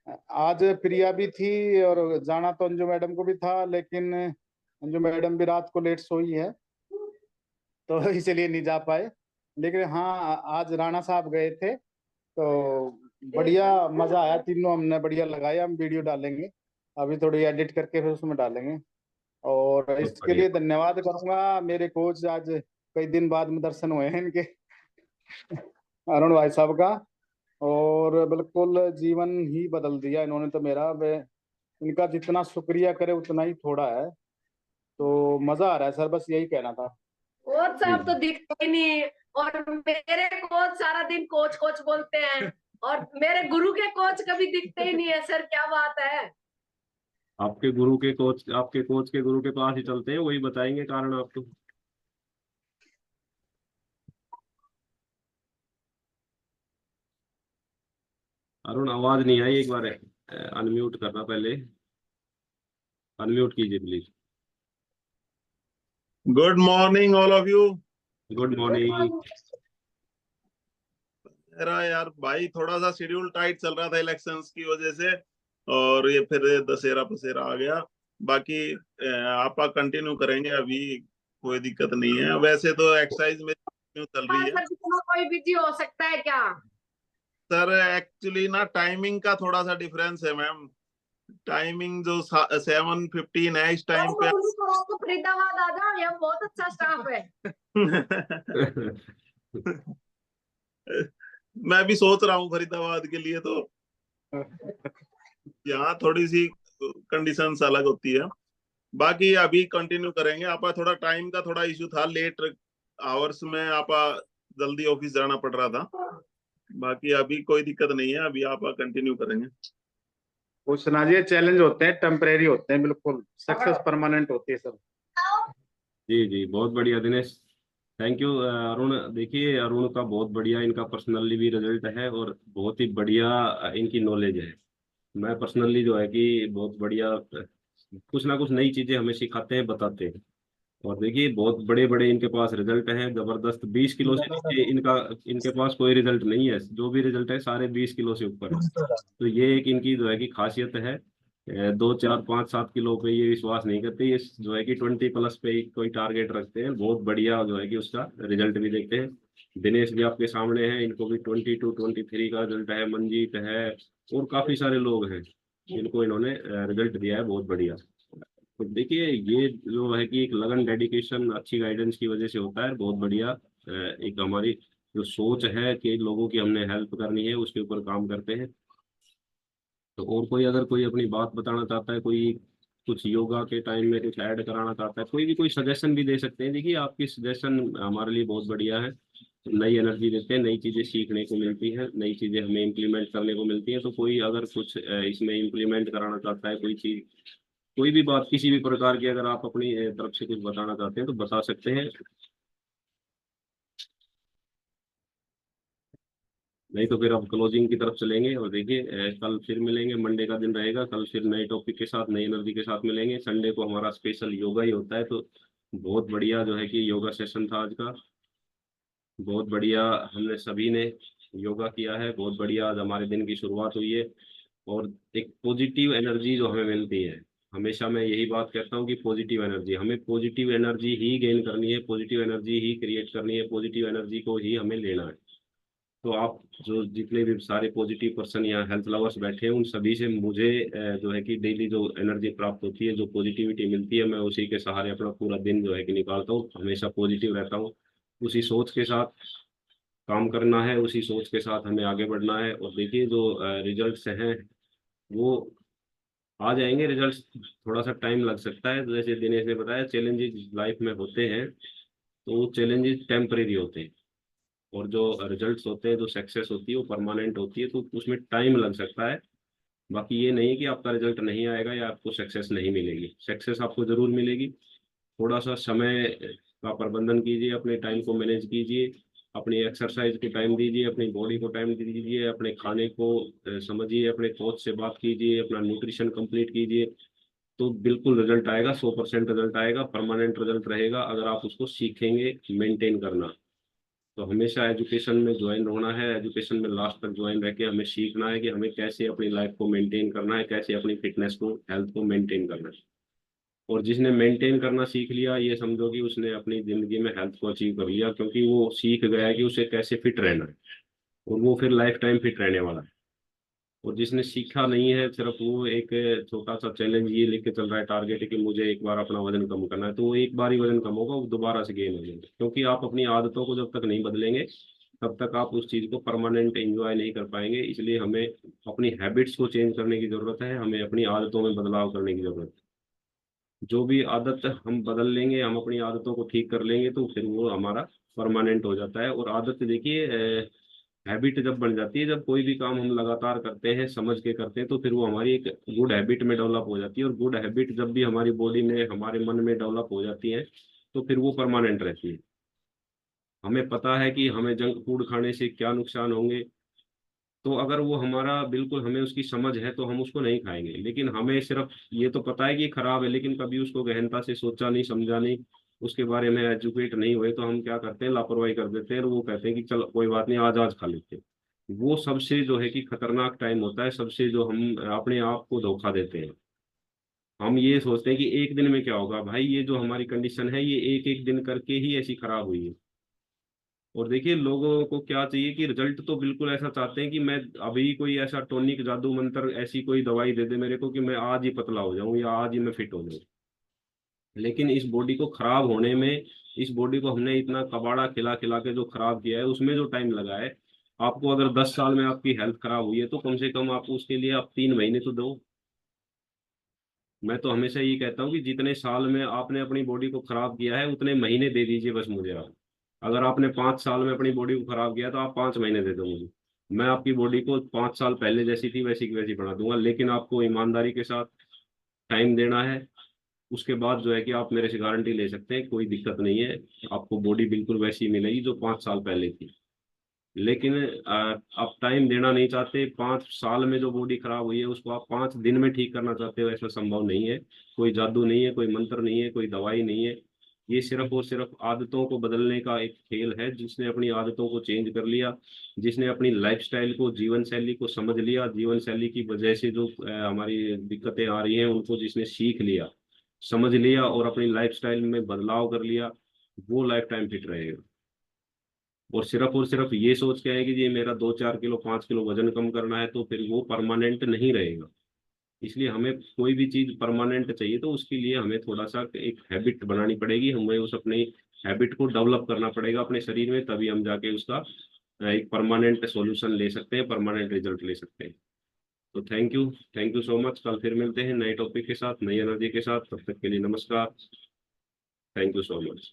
आज प्रिया भी थी और जाना तो अंजू मैडम को भी था, लेकिन अंजू मैडम भी रात को लेट सोई है तो इसलिए नहीं जा पाए। लेकिन हाँ, आज राणा साहब गए थे तो बढ़िया मजा आया, तीनों हमने बढ़िया लगाया। हम वीडियो डालेंगे, अभी थोड़ी एडिट करके फिर उसमें डालेंगे। और बहुत इसके बढ़िया। लिए धन्यवाद करूंगा मेरे कोच, आज कई दिन बाद में दर्शन हुए हैं इनके, अरुण भाई साहब का। और बिल्कुल जीवन ही बदल दिया इन्होंने तो मेरा। वे इनका जितना शुक्रिया करे उतना ही थोड़ा है। तो मजा आ रहा है सर, बस यही कहना था। कोच जी साहब तो दिखते ही नहीं, और मेरे कोच सारा दिन कोच कोच बोलते हैं, और मेरे गुरु के कोच कभी दिखते ही नहीं है सर, क्या बात है। आपके गुरु के कोच, आपके कोच के गुरु के पास ही चलते हैं, वही बताएंगे कारण आपको। अरुण आवाज नहीं आई, एक बार अनम्यूट करना पहले, अनम्यूट कीजिए please. Good morning all of you. Good morning. मेरा यार भाई थोड़ा सा शेड्यूल टाइट चल रहा था इलेक्शंस की वजह से, और ये फिर दशहरा पसेरा आ गया। बाकी आप कंटिन्यू करेंगे, अभी कोई दिक्कत नहीं है। वैसे तो एक्सरसाइज में continue चल रही है सर इतना कोई बिजी हो सकता है क्या? सर। एक्चुअली ना टाइमिंग का थोड़ा सा डिफरेंस है मैम। टाइमिंग जो 7:15 है इस टाइम पे। तो फरीदाबाद आ जाओ, यहाँ बहुत अच्छा स्टाफ है। मैं भी सोच रहा हूँ फरीदाबाद के लिए, तो यहाँ थोड़ी सी कंडीशंस अलग होती है। बाकी अभी कंटिन्यू करेंगे। आपका थोड़ा टाइम का थोड़ा इशू था, लेट आवर्स में आपका जल्दी ऑफिस जाना पड़ रहा था। बाकी अभी कोई दिक्कत नहीं है, अभी आप कंटिन्यू करेंगे। कुछ ना जी, चैलेंज होते हैं, टेम्परेरी होते हैं, बिल्कुल सक्सेस परमानेंट होती है सब। जी जी, बहुत बढ़िया दिनेश, थैंक यू। अरुण, देखिए अरुण का बहुत बढ़िया इनका पर्सनली भी रिजल्ट है और बहुत ही बढ़िया इनकी नॉलेज है। मैं पर्सनली जो है कि बहुत बढ़िया कुछ ना कुछ नई चीजें हमें सिखाते हैं, बताते हैं। और देखिए बहुत बड़े बड़े इनके पास रिजल्ट हैं, जबरदस्त। 20 किलो से नीचे इनका, इनके पास कोई रिजल्ट नहीं है। जो भी रिजल्ट है सारे 20 किलो से ऊपर है। तो ये एक इनकी जो है कि खासियत है। 2 4 5 7 किलो पे ये विश्वास नहीं करते, ये जो है कि 20+ पे ही कोई टारगेट रखते हैं। बहुत बढ़िया जो है कि उसका रिजल्ट भी देखते हैं। दिनेश भी आपके सामने हैं, इनको भी 22 23 का रिजल्ट है। मंजीत है और काफी सारे लोग हैं जिनको इन्होंने रिजल्ट दिया है बहुत बढ़िया। तो देखिए ये जो है कि एक लगन, डेडिकेशन, अच्छी गाइडेंस की वजह से होता है बहुत बढ़िया। एक हमारी जो सोच है कि लोगों की हमने हेल्प करनी है, उसके ऊपर काम करते हैं। तो और कोई अगर कोई अपनी बात बताना चाहता है, कोई कुछ योगा के टाइम में कुछ ऐड कराना चाहता है, कोई भी कोई सजेशन भी दे सकते हैं। देखिए आपकी सजेशन हमारे लिए बहुत बढ़िया है। नई एनर्जी देते हैं, नई चीजें सीखने को मिलती है, नई चीजें हमें इम्प्लीमेंट करने को मिलती है। तो कोई अगर कुछ इसमें इम्प्लीमेंट कराना चाहता है, कोई चीज, कोई भी बात किसी भी प्रकार की, अगर आप अपनी तरफ से कुछ बताना चाहते हैं तो बता सकते हैं। नहीं तो फिर अब क्लोजिंग की तरफ चलेंगे। और देखिए कल फिर मिलेंगे, मंडे का दिन रहेगा, कल फिर नए टॉपिक के साथ, नई एनर्जी के साथ मिलेंगे। संडे को हमारा स्पेशल योगा ही होता है। तो बहुत बढ़िया जो है कि योगा सेशन था आज का। बहुत बढ़िया हमने सभी ने योगा किया है, बहुत बढ़िया आज हमारे दिन की शुरुआत हुई है। और एक पॉजिटिव एनर्जी जो हमें मिलती है, हमेशा मैं यही बात कहता हूँ कि पॉजिटिव एनर्जी, हमें पॉजिटिव एनर्जी ही गेन करनी है, पॉजिटिव एनर्जी ही क्रिएट करनी है, पॉजिटिव एनर्जी को ही हमें लेना है। तो आप जो जितने भी सारे पॉजिटिव पर्सन या हेल्थ लवर्स बैठे हैं, उन सभी से मुझे जो है कि डेली जो एनर्जी प्राप्त होती है, जो पॉजिटिविटी मिलती है, मैं उसी के सहारे अपना पूरा दिन जो है कि निकालता हूँ। हमेशा पॉजिटिव रहता हूँ, उसी सोच के साथ काम करना है, उसी सोच के साथ हमें आगे बढ़ना है। और देखिए जो रिजल्ट्स हैं वो आ जाएंगे। रिजल्ट्स थोड़ा सा टाइम लग सकता है, जैसे दिनेश ने बताया, चैलेंजेस लाइफ में होते हैं, तो वो चैलेंजेस टेम्परेरी होते हैं। और जो रिजल्ट्स होते हैं, जो सक्सेस होती है, वो परमानेंट होती है, तो उसमें टाइम लग सकता है। बाकी ये नहीं है कि आपका रिजल्ट नहीं आएगा या आपको सक्सेस नहीं मिलेगी, सक्सेस आपको जरूर मिलेगी। थोड़ा सा समय का प्रबंधन कीजिए, अपने टाइम को मैनेज कीजिए, अपनी एक्सरसाइज को टाइम दीजिए, अपनी बॉडी को टाइम दीजिए, अपने खाने को समझिए, अपने कोच से बात कीजिए, अपना न्यूट्रिशन कंप्लीट कीजिए। तो बिल्कुल रिजल्ट आएगा, 100% रिजल्ट आएगा, परमानेंट रिजल्ट रहेगा अगर आप उसको सीखेंगे मेंटेन करना। तो हमेशा एजुकेशन में ज्वाइन होना है, एजुकेशन में लास्ट तक ज्वाइन रह के हमें सीखना है कि हमें कैसे अपनी लाइफ को मेंटेन करना है, कैसे अपनी फिटनेस को, हेल्थ को मेंटेन करना है। और जिसने मेंटेन करना सीख लिया, ये समझो कि उसने अपनी जिंदगी में हेल्थ को अचीव कर लिया, क्योंकि वो सीख गया है कि उसे कैसे फिट रहना है, और वो फिर लाइफ टाइम फिट रहने वाला है। और जिसने सीखा नहीं है, सिर्फ वो एक छोटा सा चैलेंज ये लेके चल रहा है, टारगेट है कि मुझे एक बार अपना वजन कम करना है, तो वो एक बार ही वजन कम होगा, वो दोबारा से गेन हो जाएगा। क्योंकि आप अपनी आदतों को जब तक नहीं बदलेंगे, तब तक आप उस चीज को परमानेंट एंजॉय नहीं कर पाएंगे। इसलिए हमें अपनी हैबिट्स को चेंज करने की जरूरत है, हमें अपनी आदतों में बदलाव करने की जरूरत है। जो भी आदत हम बदल लेंगे, हम अपनी आदतों को ठीक कर लेंगे, तो फिर वो हमारा परमानेंट हो जाता है। और आदत देखिए, हैबिट जब बन जाती है, जब कोई भी काम हम लगातार करते हैं, समझ के करते हैं, तो फिर वो हमारी एक गुड हैबिट में डेवलप हो जाती है। और गुड हैबिट जब भी हमारी बॉडी में, हमारे मन में डेवलप हो जाती है, तो फिर वो परमानेंट रहती है। हमें पता है कि हमें जंक फूड खाने से क्या नुकसान होंगे, तो अगर वो हमारा बिल्कुल, हमें उसकी समझ है, तो हम उसको नहीं खाएंगे। लेकिन हमें सिर्फ ये तो पता है कि ये खराब है, लेकिन कभी उसको गहनता से सोचा नहीं, समझा नहीं, उसके बारे में एजुकेट नहीं हुए, तो हम क्या करते हैं, लापरवाही कर देते हैं और वो कहते हैं कि चलो कोई बात नहीं, आज आज खा लेते हैं। वो सबसे जो है कि खतरनाक टाइम होता है, सबसे जो हम अपने आप को धोखा देते हैं। हम ये सोचते हैं कि एक दिन में क्या होगा, भाई ये जो हमारी कंडीशन है ये एक एक दिन करके ही ऐसी खराब हुई है। और देखिए लोगों को क्या चाहिए कि रिजल्ट तो बिल्कुल ऐसा चाहते हैं कि मैं अभी कोई ऐसा टॉनिक जादू मंत्र ऐसी कोई दवाई दे दे मेरे को कि मैं आज ही पतला हो जाऊं या आज ही मैं फिट हो जाऊं। लेकिन इस बॉडी को खराब होने में, इस बॉडी को हमने इतना कबाड़ा खिला खिला के जो खराब किया है, उसमें जो टाइम लगा है, आपको अगर 10 साल में आपकी हेल्थ खराब हुई है तो कम से कम आप उसके लिए आप 3 महीने तो दो। मैं तो हमेशा ये कहता हूँ कि जितने साल में आपने अपनी बॉडी को खराब किया है उतने महीने दे दीजिए बस मुझे आप। अगर आपने 5 साल में अपनी बॉडी को खराब किया तो आप 5 महीने दे दो मुझे। मैं आपकी बॉडी को 5 साल पहले जैसी थी वैसी की वैसी बना दूंगा, लेकिन आपको ईमानदारी के साथ टाइम देना है। उसके बाद जो है कि आप मेरे से गारंटी ले सकते हैं, कोई दिक्कत नहीं है, आपको बॉडी बिल्कुल वैसी मिलेगी जो 5 साल पहले थी। लेकिन आप टाइम देना नहीं चाहते, 5 साल में जो बॉडी खराब हुई है उसको आप 5 दिन में ठीक करना चाहते हो, ऐसा संभव नहीं है। कोई जादू नहीं है, कोई मंत्र नहीं है, कोई दवाई नहीं है। ये सिर्फ और सिर्फ आदतों को बदलने का एक खेल है। जिसने अपनी आदतों को चेंज कर लिया, जिसने अपनी लाइफस्टाइल को, जीवन शैली को समझ लिया, जीवन शैली की वजह से जो हमारी दिक्कतें आ रही हैं उनको जिसने सीख लिया, समझ लिया और अपनी लाइफस्टाइल में बदलाव कर लिया, वो लाइफ टाइम फिट रहेगा। और सिर्फ ये सोच के है कि ये मेरा 2-4 किलो 5 किलो वजन कम करना है, तो फिर वो परमानेंट नहीं रहेगा। इसलिए हमें कोई भी चीज परमानेंट चाहिए तो उसके लिए हमें थोड़ा सा एक हैबिट बनानी पड़ेगी, हमें उस अपने हैबिट को डेवलप करना पड़ेगा अपने शरीर में, तभी हम जाके उसका एक परमानेंट सॉल्यूशन ले सकते हैं, परमानेंट रिजल्ट ले सकते हैं। तो थैंक यू सो मच। कल फिर मिलते हैं नए टॉपिक के साथ, नई एनर्जी के साथ। तब तक के लिए नमस्कार। Thank you so much.